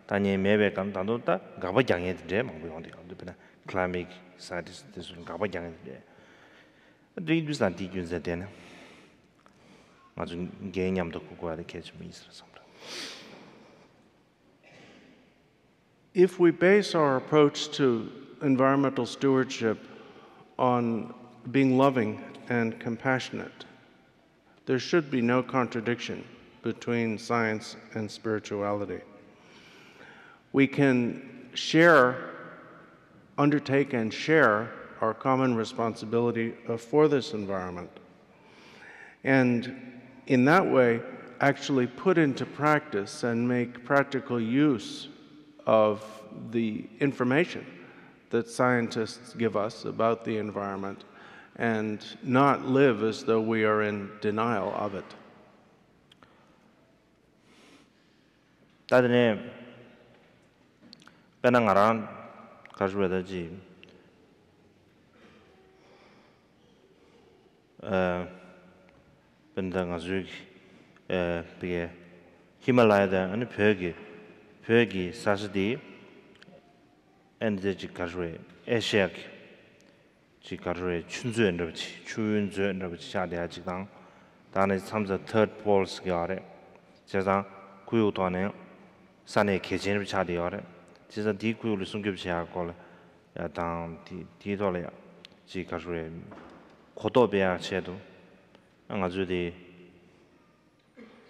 다니 매베감 단도다 가바장에 데 망고용데 그러나 climate scientist this 가바장에 데 드이두산 디균세데나 아주 개념도 그거에 개념이 있어서 If we base our approach to environmental stewardship on being loving and compassionate, there should be no contradiction between science and spirituality. We can undertake and share our common responsibility for this environment, and in that way actually put into practice and make practical use of the information that scientists give us about the environment and not live as though we are in denial of it. 다들 배낭아란 가지고다지 bendangazuki bige Himalaya and Pögi Sasdi and the Jikarwe Eshek Jikarwe Chunzu and Rochi, Chunzu and Rochi Chadjang, then it comes the third pole scare. Jazan Kuyutone, Sane Kitchen Chadiore, Tis a decoy Sungib call down Titolia, Jikarwe, Kotobia Shadow, and Azudi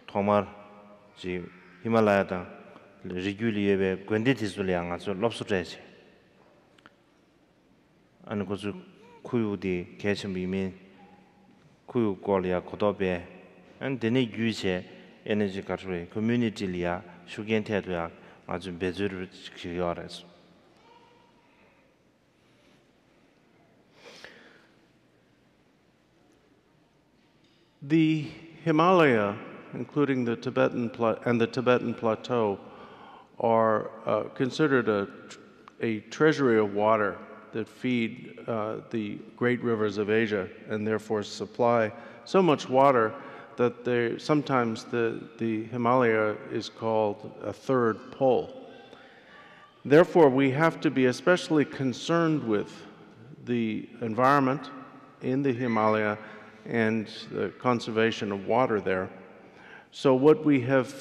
Tomar Himalaya. Regulier quantities will young as lobster dress. And goes to Kuyu de catch me mean Kuyu Golia Kotobe and the use energy category, community lia, sugar tetra, as in Bezur Kiores. The Himalaya, including the Tibetan Plateau, are considered a treasury of water that feed the great rivers of Asia and therefore supply so much water that sometimes the Himalaya is called a third pole. Therefore, we have to be especially concerned with the environment in the Himalaya and the conservation of water there, So what we have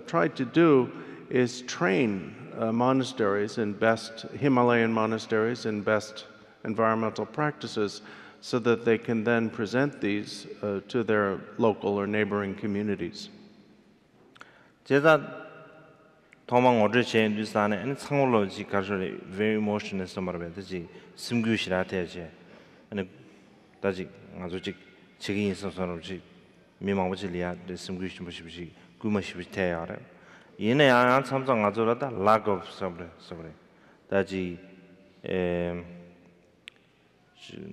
tried to do is train monasteries in best Himalayan monasteries in best environmental practices so that they can then present these to their local or neighboring communities. 제가 도망 어제 제 뉴스안에 안 상월로지 가서리 very emotional somewhere 되지 심규시라 되지 아니 다지 아주직 책이 있어서지 미망부지리아 심규시 뭐시지 구마시비 태야래 얘네 안 참상 아주라다 lack of somewhere 다지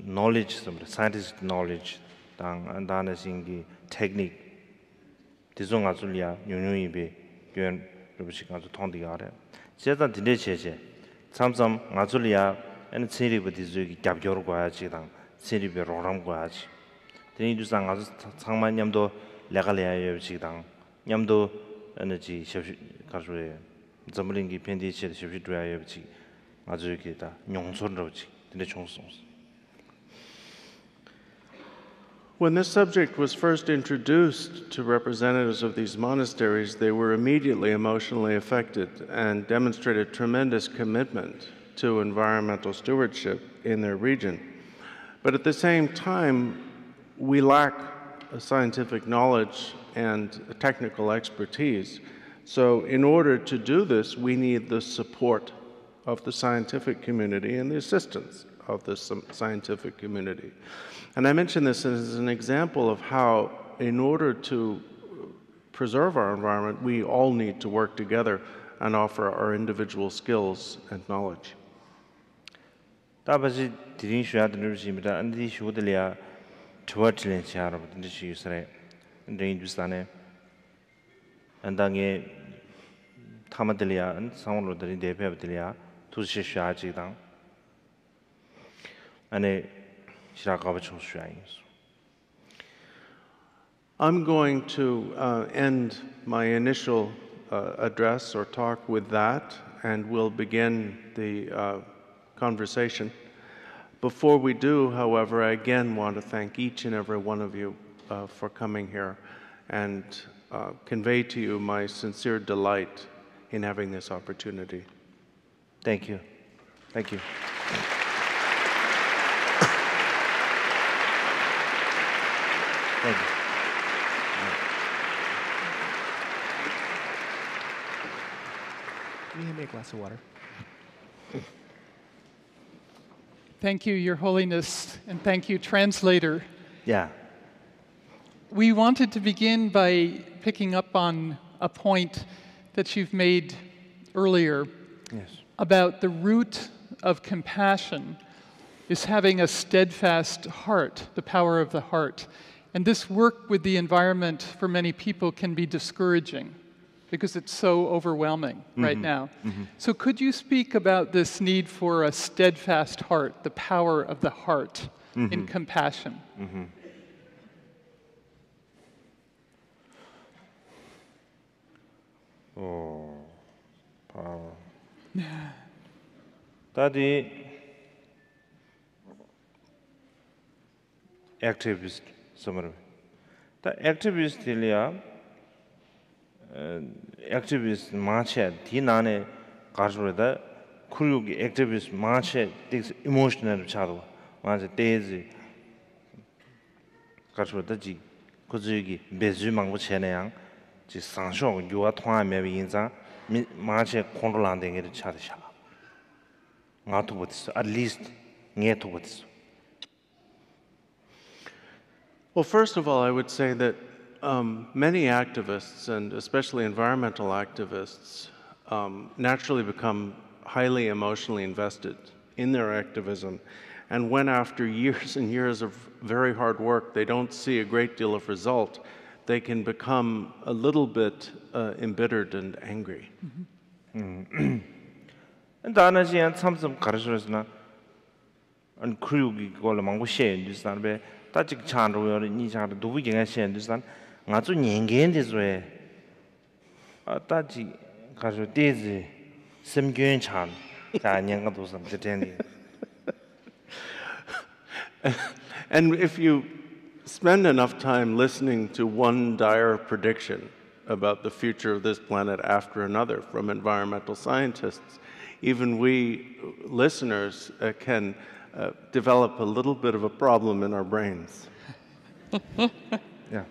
knowledge somewhere scientific knowledge 당 안다는 신기 technique 디종 아주리아 용용이비 교연 그렇지 아주 통디가래 제가 딘데 제제 참참 아주리아 엔 체리브 디즈기 갑겨로 가야지당 체리베 로람 가야지 드니 주상 아주 상만냠도 레갈이야 여지당 냠도 에너지 셔시 가르에 점링기 펜디치 셔시 드야 여지 아주 이렇게다 용선로지 딘데 총송. When this subject was first introduced to representatives of these monasteries, they were immediately emotionally affected and demonstrated tremendous commitment to environmental stewardship in their region. But at the same time, we lack scientific knowledge and technical expertise. So in order to do this, we need the support of the scientific community and the assistance of the scientific community. And I mention this as an example of how, in order to preserve our environment, we all need to work together and offer our individual skills and knowledge. 다바지 디린 슈아드르시입니다. 안디 슈들이야 투어틀린 시아로 딘지 유스레 린 주스안에 안당에 타마들이야 상원로들이 대표들이야 두시 슈아지당 안에 I'm going to end my initial address or talk with that, and we'll begin the conversation. Before we do, however, I again want to thank each and every one of you for coming here and convey to you my sincere delight in having this opportunity. Thank you. Thank you. Thank you. Can you hand me a glass of water? Thank you, Your Holiness, and thank you, translator. Yeah. We wanted to begin by picking up on a point that you've made earlier about the root of compassion is having a steadfast heart, the power of the heart. And this work with the environment for many people can be discouraging because it's so overwhelming right now. So could you speak about this need for a steadfast heart, the power of the heart in compassion? Oh, power. Daddy, activist. The activist activist march dinane garjureda kurugi activist march takes emotional chado march days garjureda ji kuzugi bezu mangbu chene yang ji sangsho yuwa thwa me yinza march control ande nge chade sha nga to botis at least nge to botis. Well, first of all, I would say that many activists, and especially environmental activists, naturally become highly emotionally invested in their activism. And when after years and years of very hard work, they don't see a great deal of result, they can become a little bit embittered and angry. And 다나지한 참좀 가르쳐서나 안 크루기 걸 망고 셰 인디스탄베 따직 찬로요 니자도 두부경에 셰 인디스탄 나주 년겐데즈에 따지 가서 데즈 심견 찬 다년가도 섬제텐디. And if you spend enough time listening to one dire prediction, about the future of this planet after another from environmental scientists, even we listeners can develop a little bit of a problem in our brains. Yeah.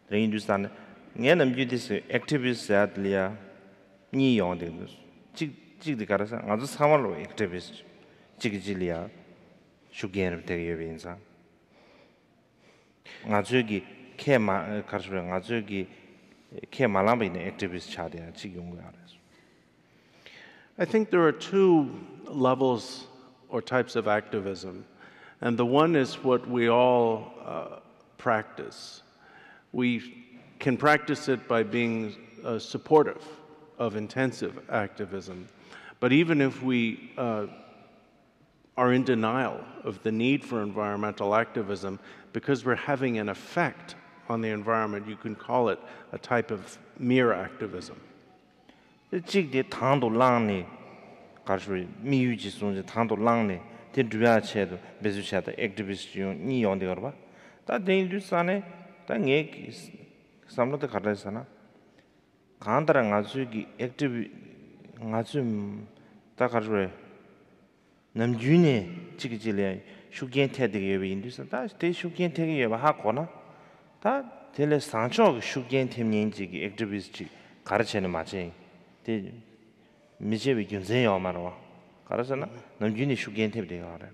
Then you stand. Nghe nam ju this activist at lia ni yong de chig de karasa ngazu samalo activist chig jilia shugen de yebin sa ngazu gi kema karsu ngazu gi kema lambe ne activist cha de chig yong ya. I think there are two levels or types of activism, and the one is what we all practice. We can practice it by being supportive of intensive activism. But even if we are in denial of the need for environmental activism, because we're having an effect on the environment, you can call it a type of mere activism. Chig de tando lang ni karsu mi yu ji song de tando lang ni de duya che do bezu cha de activist yu ni yong de ba ta de du sa ne ta nge samlo de khara sa na khandara ngazu gi active ngazu ta karsu nam ju ne chig ji le shugen the de ye yin du sa ta de shugen the ye ba ha ko na ta de le sancho shugen the nyen ji gi activist ji khara che ne ma che de 미제비 균제 요마로 가라서나 남준이 슈겐테데 가라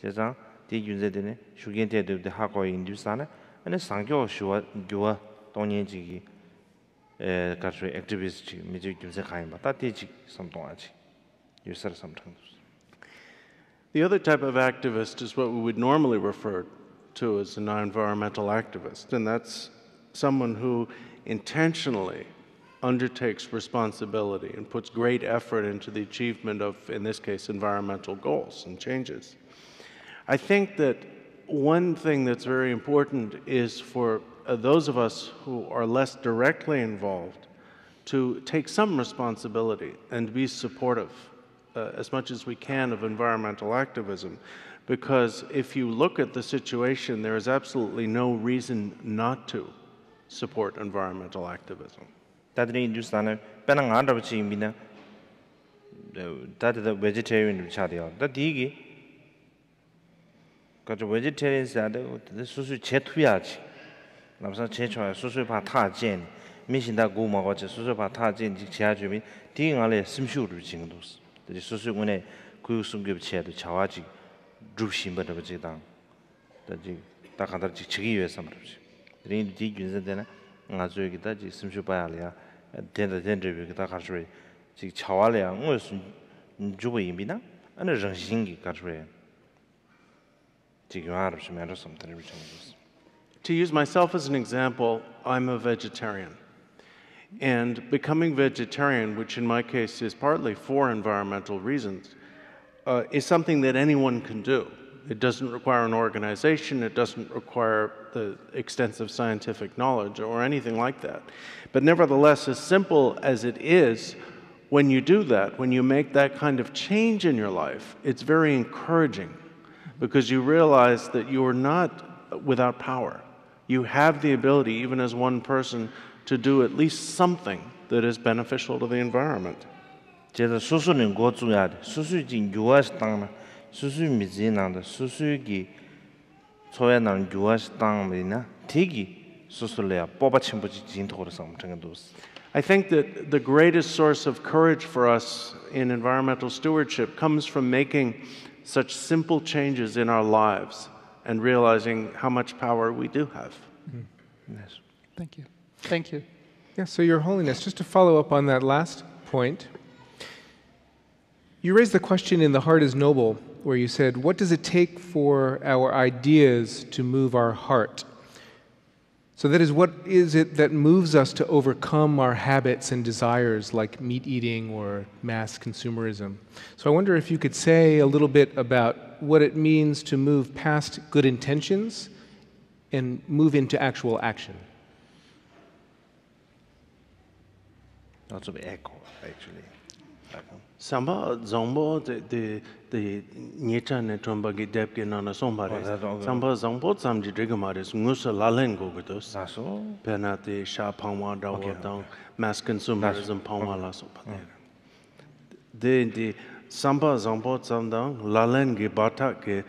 제가 디 균제데네 슈겐테데 하고 인두사나 아니 상교 쇼와 교와 동년지기 에 가서 액티비스트 미제 균제 가이마 따티지 섬동아지 유서 섬탕. The other type of activist is what we would normally refer to as an environmental activist, and that's someone who intentionally undertakes responsibility and puts great effort into the achievement of, in this case, environmental goals and changes. I think that one thing that's very important is for those of us who are less directly involved to take some responsibility and be supportive as much as we can of environmental activism. Because if you look at the situation, there is absolutely no reason not to support environmental activism. 다들이 인두스탄에 배낭 안다버치 임비나 다들 vegetarian 차대요. 다 디기 가저 vegetarian 사데 수수 제투야지. 남산 제초야 수수 바 타젠 미신다 고마고지 수수 바 타젠 지야 주민 디응알에 심슈를 징도스. 그 수수군에 구육승급 체도 자와지 줍심버더 버지당. 다지 딱 하다 지기 위해서 말이지. 드린 디 균선되나 아주 여기다 지 심슈 봐야려. 된다 다 가서 지 차와려 무슨 주부 임비나 아니 정신기 가서 지금 알아서 something. To use myself as an example, I'm a vegetarian. And becoming vegetarian, which in my case is partly for environmental reasons, is something that anyone can do. It doesn't require an organization, it doesn't require the extensive scientific knowledge or anything like that. But nevertheless, as simple as it is, when you do that, when you make that kind of change in your life, it's very encouraging because you realize that you are not without power. You have the ability, even as one person, to do at least something that is beneficial to the environment. 제가 수수는 거 중요하다. 수수진 유아스 땅나 수수 미진한다. 수수기 초에는 유아스 땅이나 되기 수술래야 뽑아침부지 진도로서 엄청 도스. I think that the greatest source of courage for us in environmental stewardship comes from making such simple changes in our lives and realizing how much power we do have. Yes. Thank you. Thank you. Yeah, so Your Holiness, just to follow up on that last point, you raised the question in The Heart is Noble, where you said, what does it take for our ideas to move our heart? So that is, what is it that moves us to overcome our habits and desires like meat eating or mass consumerism? So I wonder if you could say a little bit about what it means to move past good intentions and move into actual action. Lots of echo, actually. Samba Zombo, the Nietzsche and Trombagi Depkin on a Sombare. Samba Zombo, some Jigamades, Musa Lalen Gogodos, Penati, Shapama, Dawa, mass consumerism, Pamala Sopa. The Samba Zombo, some down, Lalen Gibata,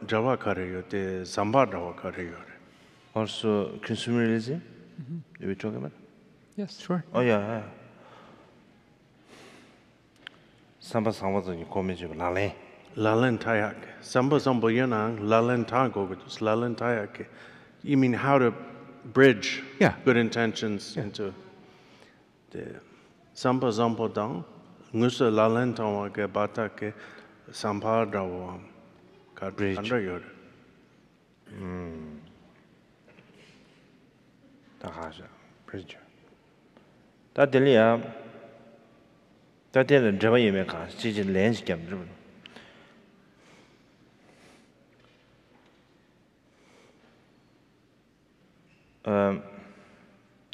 Java Carrier, the Samba Dawa Carrier. Also, consumerism? Did we talk about? Yes. Sure. Oh, yeah. Samba Samba, you call me Lale. Lalen Tayak. Samba Zombo Yanang, Lalen Tago, Lalen Tayak. You mean how to bridge good intentions into the Samba Zombo down? Musa Lalen Tawake Batake, Samba Dawa. Bridge. Bridge. That Delia, that did Java Yamaka, she's in landscape.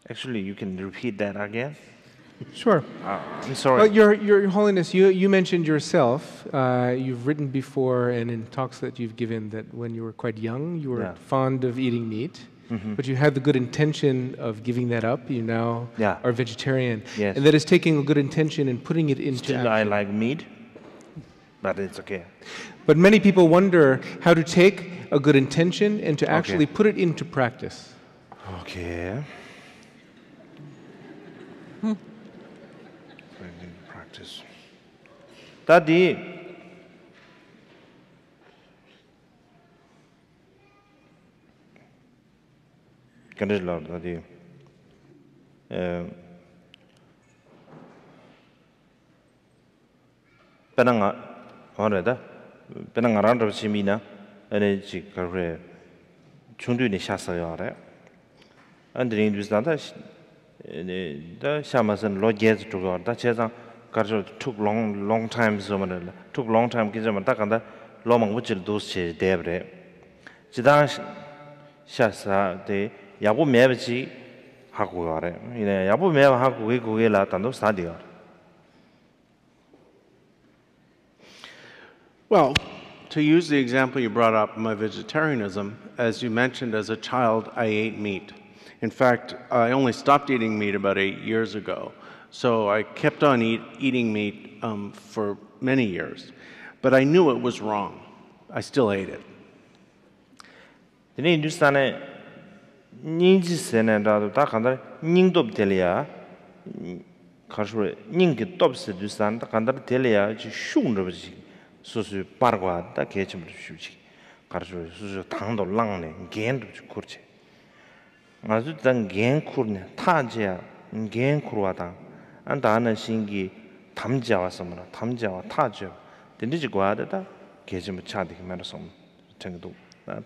Actually, you can repeat that again. Sure. I'm sorry. Well, Your Holiness, you mentioned yourself, you've written before and in talks that you've given that when you were quite young, you were fond of eating meat, but you had the good intention of giving that up. You now are vegetarian. Yes. And that is taking a good intention and putting it into Still, action. I like meat, but it's okay. But many people wonder how to take a good intention and to actually put it into practice. Okay. Practice. Daddy. Can you love Daddy? Penanga, alright. Penanga around of Simina, and it's a career. Chundu ni Shasayare. And the Indus the Shamas and Lodges to go. That Chesa took long time, took long time, Kizamataka, Lomang Wichel Dose Debre. Chidan Shasa, the Yabu Mevici Hakuare. In a Yabu Mev Hakuela Tando Stadio. Well, to use the example you brought up, my vegetarianism, as you mentioned, as a child, I ate meat. In fact, I only stopped eating meat about 8 years ago. So I kept on eating meat for many years. But I knew it was wrong. I still ate it. In Hindustan, Ninji Senada, Takanda, Ningdop Telia, Kashur, Ninki Tops Hindustan, Takanda Telia, Shundavi, Susu Pargua, the Ketchum Shuchi, Kashur, Susu Tando Langne, Gain Kurche. 아주 단 겐쿠르네 타지야 겐쿠르와다 안다는 신기 담자와서므로 담자와 타죠 된지지 과다다 계좀 차디게 말아서 정도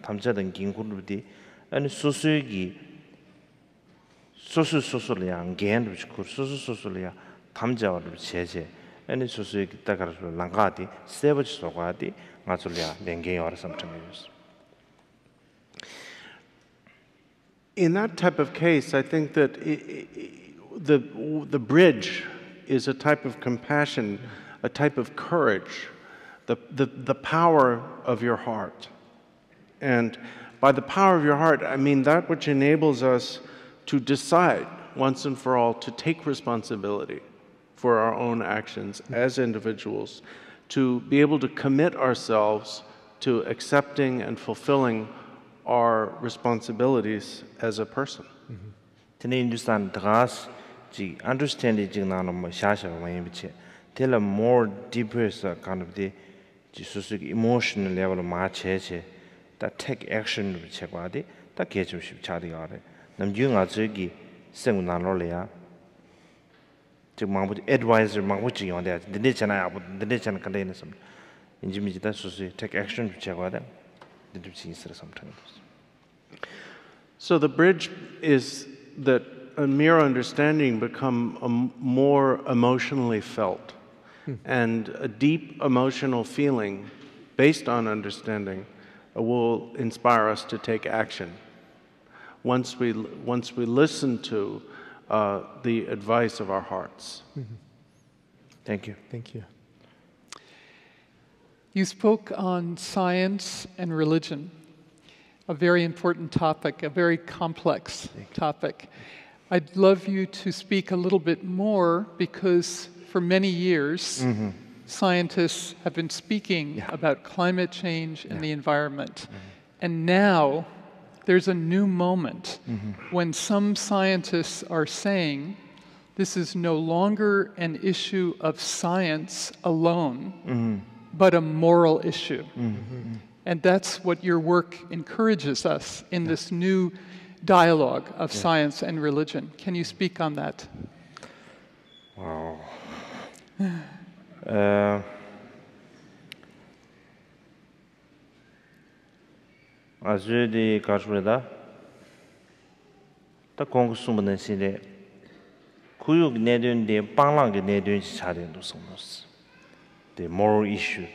담자된 겐쿠르디 아니 소수기 소수소수량 겐도 그 소수소수량 담자와를 제제 아니 소수기 따가서 랑가디 세버지 소가디 맞을이야 랭게 와서 정해졌어. In that type of case, I think that the bridge is a type of compassion, a type of courage, the power of your heart. And by the power of your heart, I mean that which enables us to decide once and for all to take responsibility for our own actions as individuals, to be able to commit ourselves to accepting and fulfilling our responsibilities as a person. Today, Hindustan draws the understanding of Shasha Mayimiche. Tell a more deeper kind of the emotional level of Macheche that take action with Chekwadi, that gets you Chadiare. Namjung Azugi, Sengunalolia, to Mahmoud advisor Mahuchi on that, the niche and I would the niche and contain some. In Jimmy, that's take action with Chekwadi. Sometimes. So the bridge is that a mere understanding become more emotionally felt, and a deep emotional feeling based on understanding will inspire us to take action. Once we listen to the advice of our hearts. Thank you. Thank you. You spoke on science and religion, a very important topic, a very complex topic. I'd love you to speak a little bit more because for many years, scientists have been speaking about climate change and the environment. And now there's a new moment when some scientists are saying this is no longer an issue of science alone, but a moral issue. And that's what your work encourages us in this new dialogue of science and religion. Can you speak on that? Wow. 아주디 가르브다 다 공부수문은 시대 구육 내든데 빵랑게 내든지 차례도 성노스 the moral issue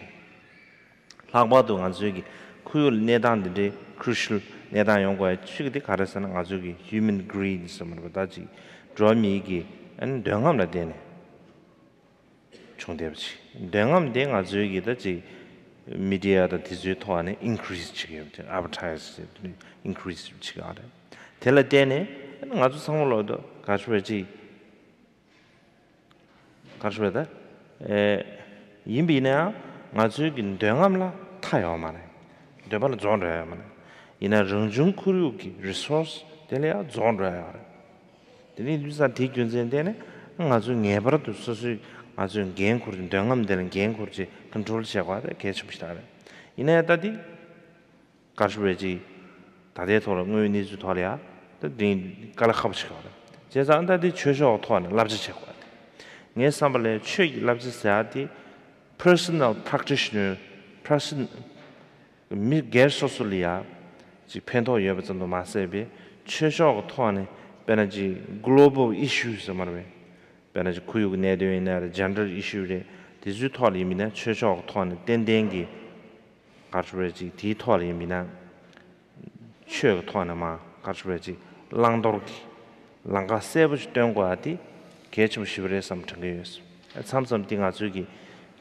락바도 아주기 구육 내단데 crucial 내단 연구에 취기대 가르서는 아주기 human greed som을보다지 드라미기 안 영함나 되네 총대비치 영함 된 아주기다지 media digital 안에 increase 지금 advertise increase 지금 알아. 텔레데네 아주 상물로도 가르쳐지 가르쳐다 임비나 아주 긴덩함라 타요만에 대발로 존래야만에 이나 정중 쿠르기 resource 텔레야 존래야 되니 유사 디균젠데네 아주 녜버도 소수 아주 개인코르 등함되는 개인코르지 컨트롤 시작하다 개심시다. 이내다디 가르베지 다대토로 의니즈 토리아 더 깔아캅시거든. 제가 안다디 최저 토하는 랍지 체크. 네 삼발에 최 랍지 사디 personal practitioner person 미 게소솔리아 지 펜토 예버전도 마세비 최저 토하는 베너지 global issues 말해. 베너지 구육 내도에나 gender issue에 디지털 이미나 최저 토하는 땡땡기 가르베지 디지털 이미나 최 토하는 마 가르베지 랑도르기 랑가 세브지 된거아디 개점 시브레 삼청게였어. 삼점 띵아 저기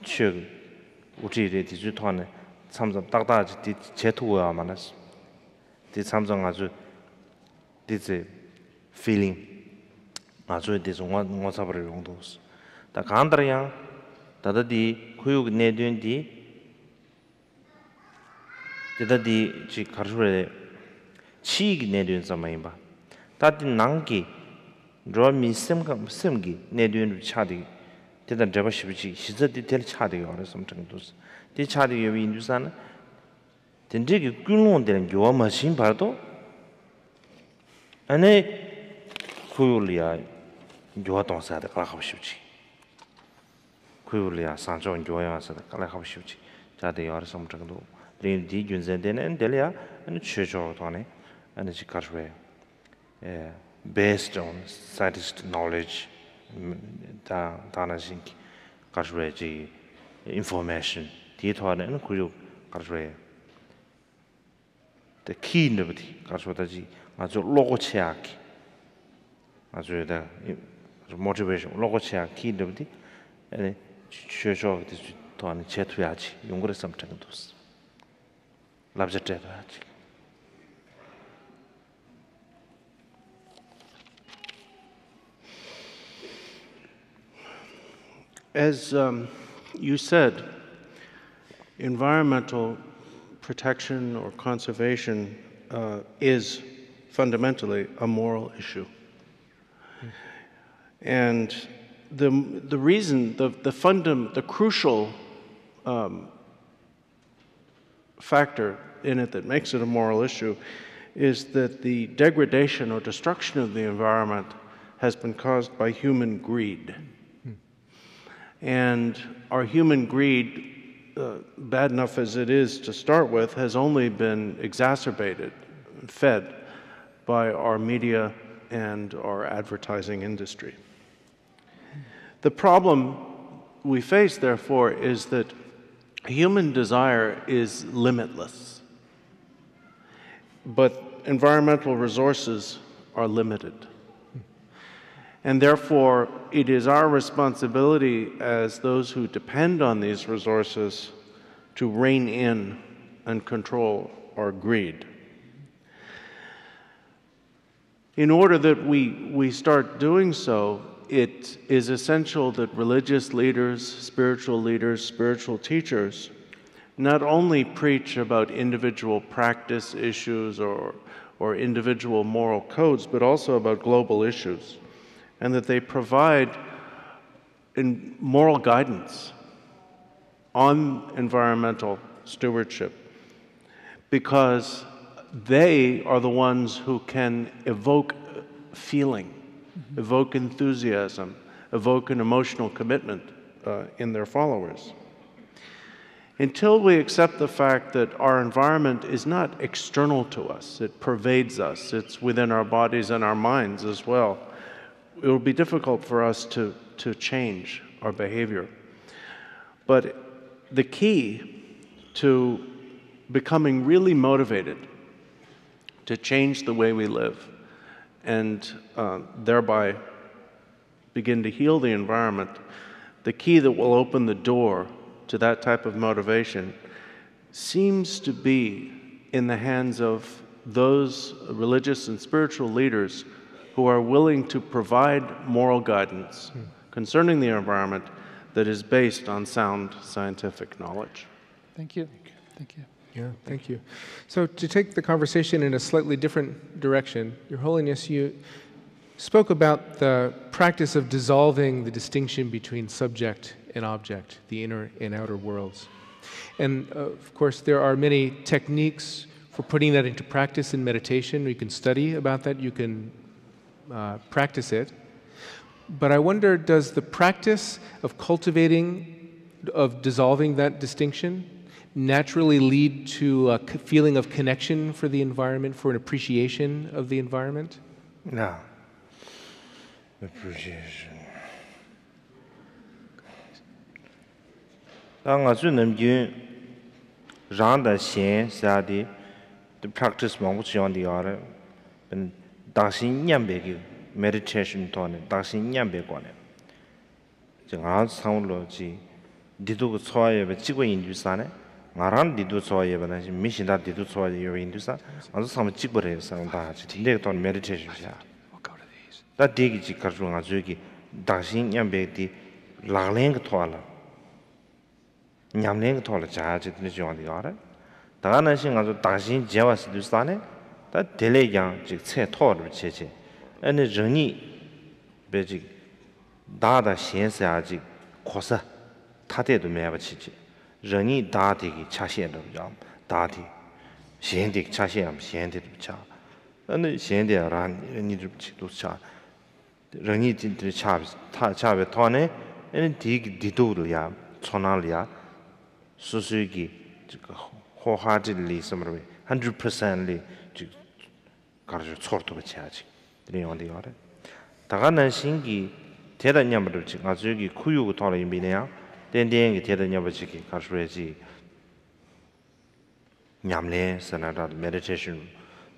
최 우리의 디지털은 삼점 딱딱지 디 제토가 많았어. 디 삼점 아주 디제 feeling 아주 대해서 원사버를 용도스. 다 간다량 다다디 구육 내된디 다다디 지 가르르에 치기 내된 സമയ바. 다디 낭기 로미 셈기 내된 차디 대단 잡아시비지 시저디 될 차디 어려서 정도스. 디 차디 여기 인두산 된지기 꿀론되는 요아 마신 봐도 안에 구율이야 요아 동사다 가라고 싶지. 구율이야 산조 요아서 가라고 싶지. 자대 여러서 정도 린디 준전되는 데리아 아니 최저 돈에 아니 지카르웨 based on scientific knowledge 다나신기 가르웨지 information 디토하는 구육 가르웨 the key novelty 가르웨다지 아주 로고 체하기 아주 다 motivation 로고 체하기 key novelty 아니 최저 돈에 제투야지 용거를 삼정도 랍제테야지. As you said, environmental protection or conservation is fundamentally a moral issue. And the reason, the crucial factor in it that makes it a moral issue is that the degradation or destruction of the environment has been caused by human greed. And our human greed, bad enough as it is to start with, has only been exacerbated, fed by our media and our advertising industry. The problem we face, therefore, is that human desire is limitless, but environmental resources are limited. And therefore, it is our responsibility as those who depend on these resources to rein in and control our greed. In order that we start doing so, it is essential that religious leaders, spiritual teachers, not only preach about individual practice issues or individual moral codes, but also about global issues, and that they provide moral guidance on environmental stewardship, because they are the ones who can evoke feeling, evoke enthusiasm, evoke an emotional commitment in their followers. Until we accept the fact that our environment is not external to us, it pervades us, it's within our bodies and our minds as well, it will be difficult for us to change our behavior. But the key to becoming really motivated to change the way we live and thereby begin to heal the environment, the key that will open the door to that type of motivation seems to be in the hands of those religious and spiritual leaders who are willing to provide moral guidance concerning the environment that is based on sound scientific knowledge. Thank you. Thank you. Yeah, thank you. So to take the conversation in a slightly different direction, Your Holiness, you spoke about the practice of dissolving the distinction between subject and object, the inner and outer worlds. And of course, there are many techniques for putting that into practice in meditation. You can study about that, you can practice it. But I wonder, does the practice of dissolving that distinction naturally lead to a feeling of connection for the environment, for an appreciation of the environment? No. Appreciation. Nga zu nam ju rang da xian sa di the practice ma wu xiang di are ben da xin nian be ge meditation to ne da xin nian be guan ne zhe nga sang lo ji di du ge chuo ye be ji guan yin ju sa ne nga ran di du chuo ye ba na xin mi xin da di du chuo ye yin ju sa nga zu sang ji bu re sang da ji de to meditation xia da de ge ji ka zu nga zu ge da xin nian be di la len ge to la 냠랭 토를 자지 되는 중앙이 알아. 다가는 신가서 당신 제와스도 사네. 다 델레양 즉체 토를 제제. 아니 정이 베지 다다 신사지 코사 타대도 매버치지. 정이 다디기 차시에도 좀 다디 신디 차시암 신디도 차. 아니 신디란 니들 치도 차. 정이 진짜 차 차베 토네. 아니 디기 디도를야 촌알이야. 수수기 호화질리 somewhere 100%리 가르쳐 초르도 붙여야지. 이런 데 요래. 다가는 신기 대단념을 지금 아주 여기 구유고 돌아 이미네요. 땡땡이 대단념을 지기 가르쳐야지. 냠래 선하다 meditation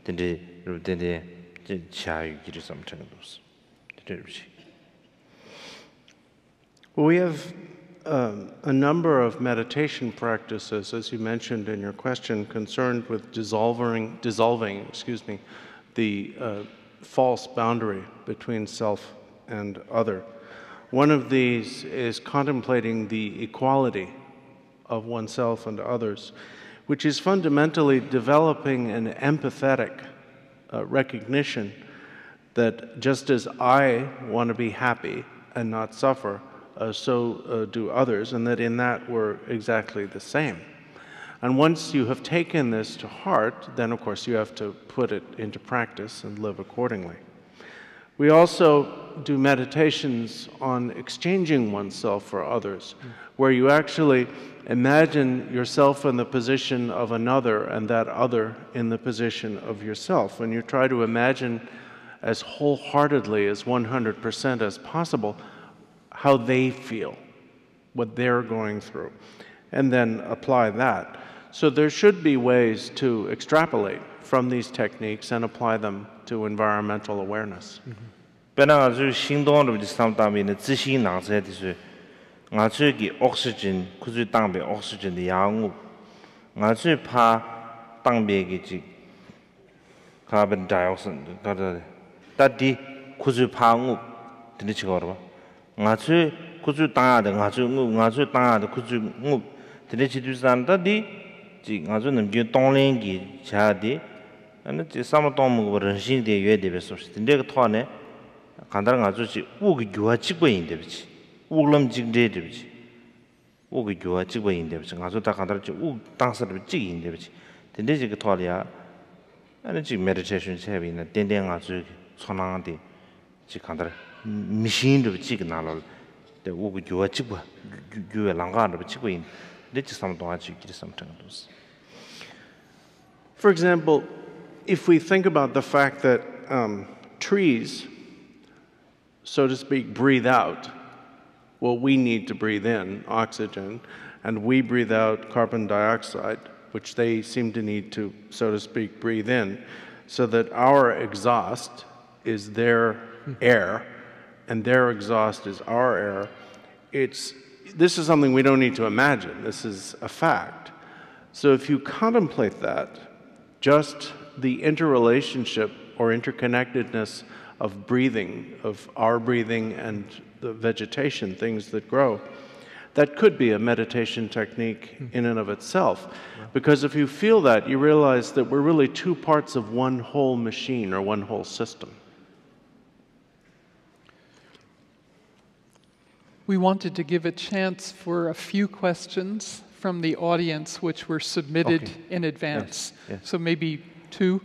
땡데 땡데 자유기를 섬트는 것이. We have a number of meditation practices, as you mentioned in your question, concerned with dissolving, the false boundary between self and other. One of these is contemplating the equality of oneself and others, which is fundamentally developing an empathetic recognition that just as I want to be happy and not suffer, so do others, and that in that we're exactly the same. And once you have taken this to heart, then of course you have to put it into practice and live accordingly. We also do meditations on exchanging oneself for others, where you actually imagine yourself in the position of another and that other in the position of yourself. And you try to imagine as wholeheartedly, as 100% as possible, how they feel, what they're going through, and then apply that. So there should be ways to extrapolate from these techniques and apply them to environmental awareness. 배나 아주 신동으로 삼담이는 지신 나서야듯이 아주기 옥시전 그주 땅배 옥시전의 양우 아주 파 땅배기지 카본 다이옥사이드 가다 따디 그주 파우 드니치거라 아주 그주 땅아데 아주 땅아데 그주 우 드니치두산다디 지 아주 넘기 동랭기 자디 아니 지 사모동무人신대 외대베서 근데 그 토안에 간다는 아주지 우기 교화 직보인데 비치 우글럼 직대데 비치 우기 교화 직보인데 비치 아주 다 간다지 우 당서를 직인데 비치 근데 지 그 토알이야 아니 지 메디테이션 세비는 땡땡 아주 손앙한테 지 간다 미신도 비치 나를 때 우기 교화 직보 교회 랑가를 직보인 근데 지 사모동 아주 길이 삼탕도스. For example, if we think about the fact that trees, so to speak, breathe out what we need to breathe in, oxygen, and we breathe out carbon dioxide, which they seem to need to, so to speak, breathe in, so that our exhaust is their air, and their exhaust is our air. This is something we don't need to imagine. This is a fact. So if you contemplate that, just the interrelationship or interconnectedness of breathing, of our breathing and the vegetation, things that grow, that could be a meditation technique in and of itself. Because if you feel that, you realize that we're really two parts of one whole machine or one whole system. We wanted to give a chance for a few questions from the audience which were submitted in advance. Yes. So maybe two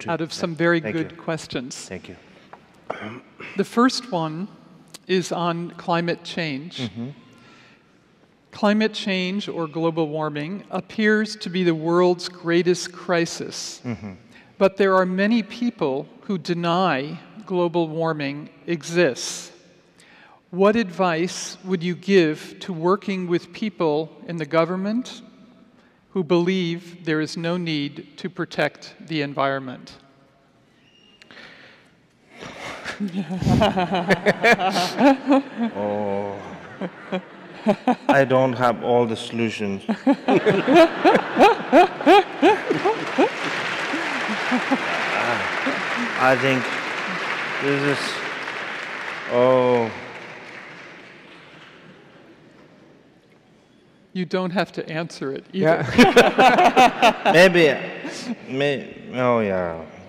out of some very good questions. Thank you. The first one is on climate change. Climate change, or global warming, appears to be the world's greatest crisis. But there are many people who deny global warming exists. What advice would you give to working with people in the government who believe there is no need to protect the environment? Oh, I don't have all the solutions. I think this is, You don't have to answer it either.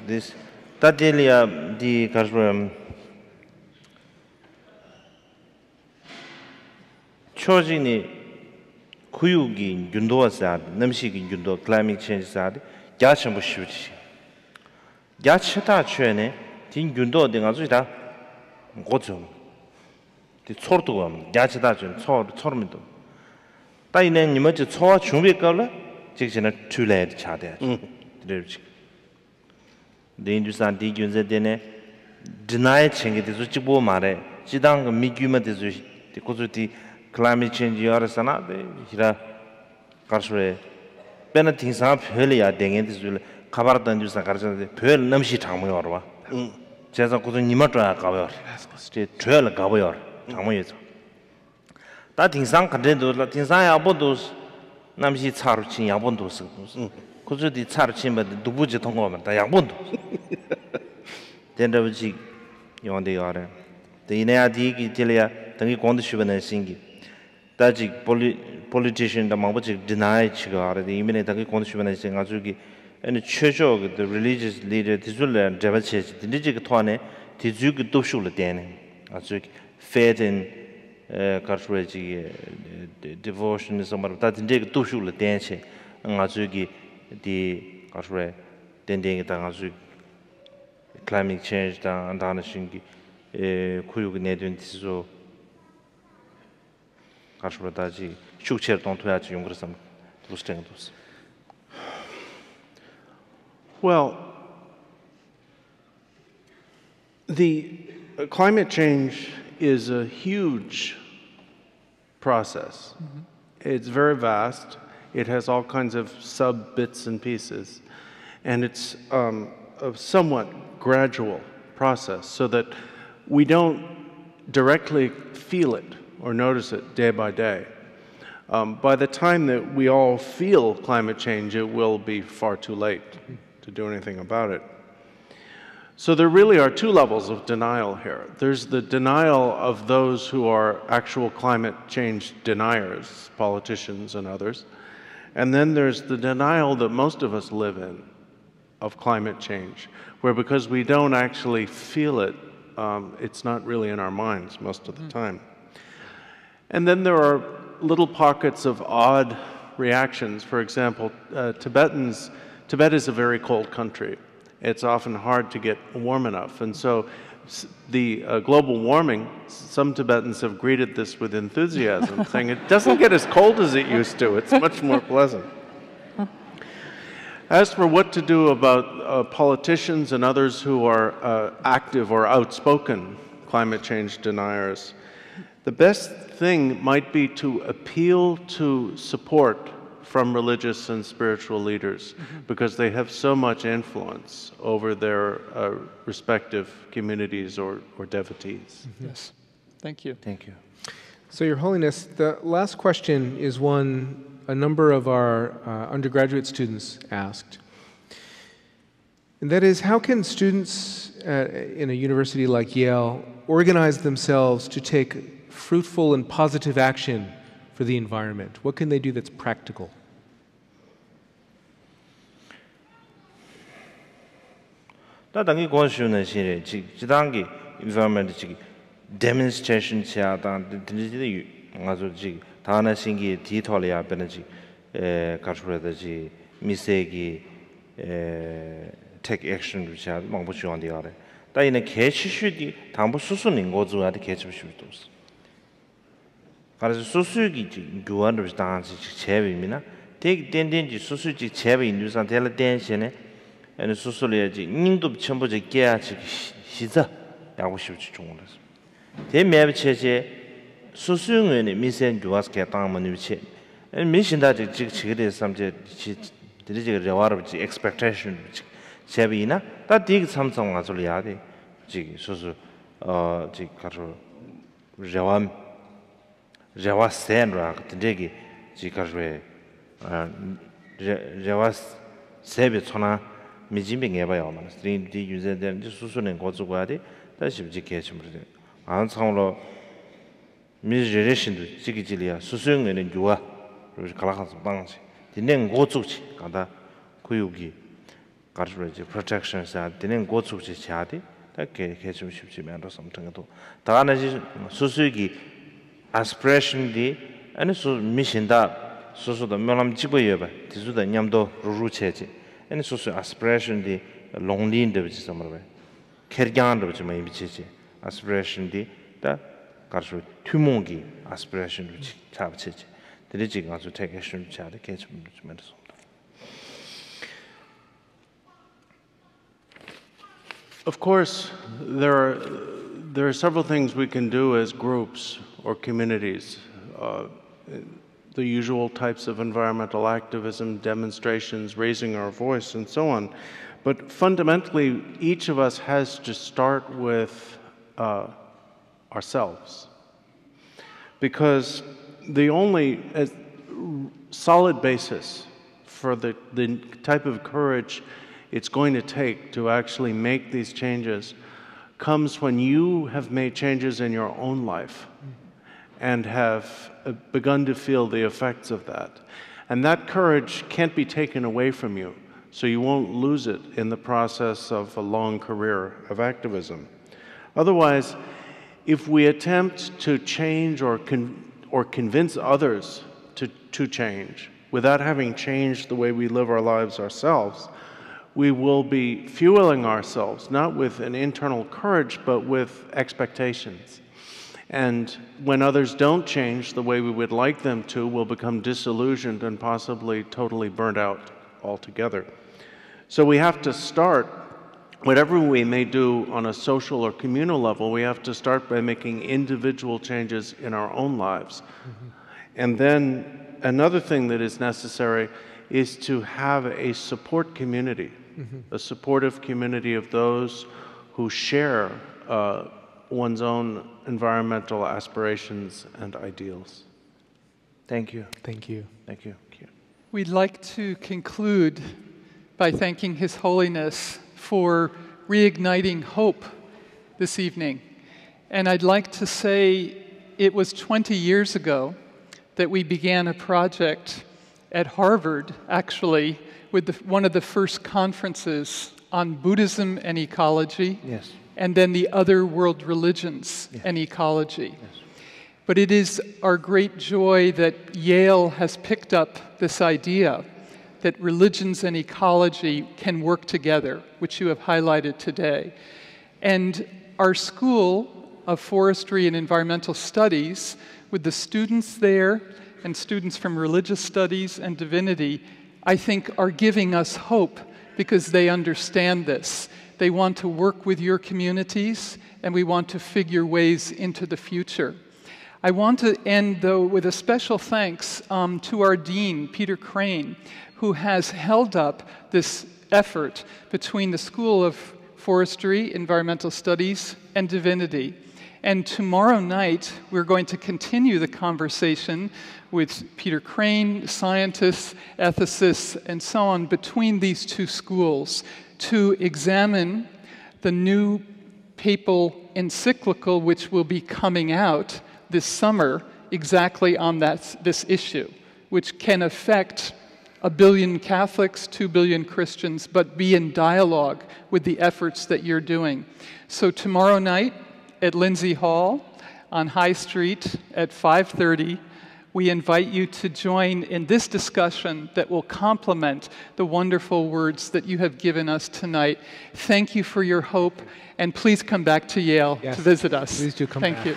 this, that really, the Kashmir, 초진이 구육이 윤도와서 남식이 윤도 climate change 사드 야천부 쉬우지 야치다 최네 딘 윤도 내가 주다 고좀 디 초르도 야치다 좀 초르면도 따이는 니머지 초와 준비 걸라 직전에 출래 차대 드르지 인두산 디균제 되네 deny 챙기듯이 지보 말에 지당 미규마듯이 고주디 climate change yarasana de hira karsure pena thingsa pheliya dengen disul khabar dan ju sakarja de phel namshi thangmo yorwa jesa kudu nimatwa kabar ste phel kabar thangmo yeso ta thingsang khade do la thingsang ya bodo namshi charu chin ya bodo su kudu di charu chin ba dubuji thongwa ma ta ya bodo denda buji yonde yare de ina di ki telia tangi kondu shubana singi 다지 politician 다 망부지 deny 치가 알아데 이면에 다기 건수변에 생가지고 아니 최저 그 religious leader 디줄레 데벨체 디지 그 토안에 디주기 도슈를 되네 아주 faith in courage devotion is somewhat that 디지 그 도슈를 되네 아주기 디 가스레 덴댕이 다 아주 climate change 다 안다는 신기 구육이 내든 디조 가스로다지 슈체르 동토야지 용그르섬 루스탱도스. Well, the climate change is a huge process. It's very vast. It has all kinds of sub-bits and pieces. And it's a somewhat gradual process, so that we don't directly feel it or notice it day by day. By the time that we all feel climate change, it will be far too late to do anything about it. So there really are two levels of denial here. There's the denial of those who are actual climate change deniers, politicians and others. And then there's the denial that most of us live in of climate change, where because we don't actually feel it, it's not really in our minds most of the time. And then there are little pockets of odd reactions. For example, Tibet is a very cold country. It's often hard to get warm enough. And so the global warming, some Tibetans have greeted this with enthusiasm, saying it doesn't get as cold as it used to. It's much more pleasant. As for what to do about politicians and others who are active or outspoken climate change deniers, the best thing might be to appeal to support from religious and spiritual leaders, because they have so much influence over their respective communities or devotees. Yes. Thank you. Thank you. So, Your Holiness, the last question is one a number of our undergraduate students asked. And that is, how can students in a university like Yale organize themselves to take fruitful and positive action for the environment? What can they do that's practical? 당이 고시는 시에 지단기 environment 지 demonstration 치아다 드리지 아주 지 다나 신기 디톨이야 베너지 가르쳐야지 미세기 take action 루치아 망부 중요한데요. 따이는 개치슈디 당부 수수는 거주한테 개치슈도 없어. 그래서 수수기 교환을 당한지 제비미나 되게 된된지 수수지 제비 인류상 될 댄시네 and 수술해야지 인도 전부 깨야지 시자 야고 싶지 중원에서 대매비 체제 수수응의 미센 교화스케 당만 위치 미신다지 지그데 삼제 드리지 레와르지 expectation 제비나 다 디그 삼성 가솔이야 돼 지 수수 지 가서 레와 센라 되게 지 가서에 레와 세비 천하 미진빙 해봐요. 만 스트림디 유저들 수수는 고주고야 돼. 다시 지게 좀 그래. 안 상으로 미제레신도 지기질이야. 수수응에는 유아 그리고 갈아가서 방지. 디는 고주지 가다 구육이 가르쳐야지 프로텍션사 디는 고주지 자디 딱게 개좀 쉽지만도 something도 다나지 수수기 aspiration디 아니 수 미신다 수수도 명함 집어여 봐. 디수도 냠도 루루체지. And so aspiration the lonely individual somewhere. Kergan which may be aspiration the Karsu Tumongi aspiration which have chich. The Rijing also take action which had a case medicine. Of course, there are several things we can do as groups or communities. The usual types of environmental activism, demonstrations, raising our voice, and so on. But fundamentally, each of us has to start with ourselves. Because the only solid basis for the type of courage it's going to take to actually make these changes comes when you have made changes in your own life and have begun to feel the effects of that. And that courage can't be taken away from you, so you won't lose it in the process of a long career of activism. Otherwise, if we attempt to change or convince others to change without having changed the way we live our lives ourselves, we will be fueling ourselves not with an internal courage, but with expectations. And when others don't change the way we would like them to, we'll become disillusioned and possibly totally burnt out altogether. So we have to start, whatever we may do on a social or communal level, we have to start by making individual changes in our own lives. And then another thing that is necessary is to have a support community, a supportive community of those who share one's own environmental aspirations and ideals. Thank you. Thank you. Thank you. We'd like to conclude by thanking His Holiness for reigniting hope this evening. And I'd like to say it was 20 years ago that we began a project at Harvard, actually, with one of the first conferences on Buddhism and ecology, Yes. and then the other world religions and ecology. Yes. But it is our great joy that Yale has picked up this idea that religions and ecology can work together, which you have highlighted today. And our School of Forestry and Environmental Studies, with the students there and students from religious studies and divinity, I think are giving us hope because they understand this. They want to work with your communities, and we want to figure ways into the future. I want to end, though, with a special thanks to our dean, Peter Crane, who has held up this effort between the School of Forestry, Environmental Studies, and Divinity. And tomorrow night, we're going to continue the conversation with Peter Crane, scientists, ethicists, and so on, between these two schools to examine the new papal encyclical, which will be coming out this summer exactly on this issue, which can affect 1 billion Catholics, 2 billion Christians, but be in dialogue with the efforts that you're doing. So tomorrow night at Lindsay Hall on High Street at 5:30, we invite you to join in this discussion that will complement the wonderful words that you have given us tonight. Thank you for your hope, and please come back to Yale to visit us. Please do come Thank back. you.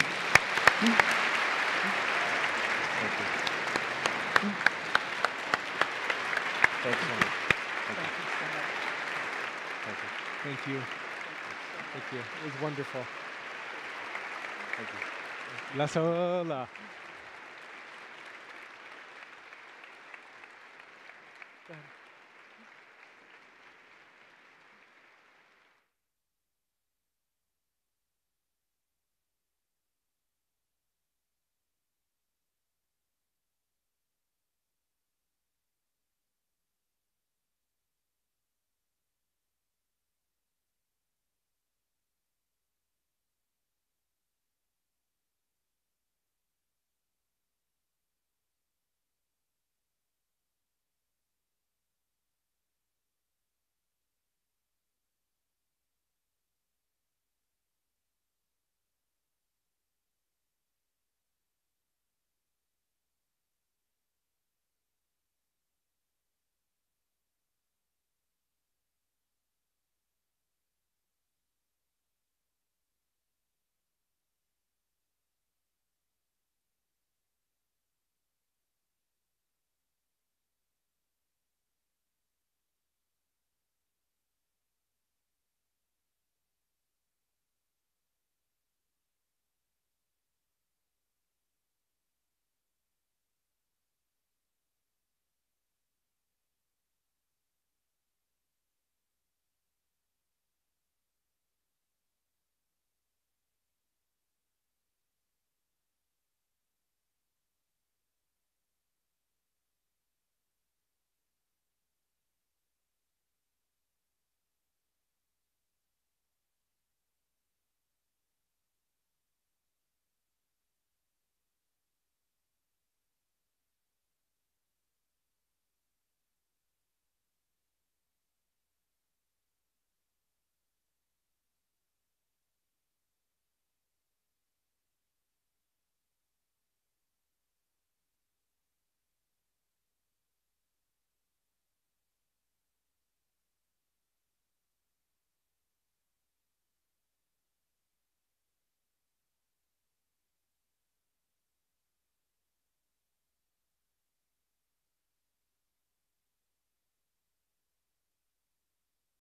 Thank you. Thank you. It was wonderful. Thank you. La sola.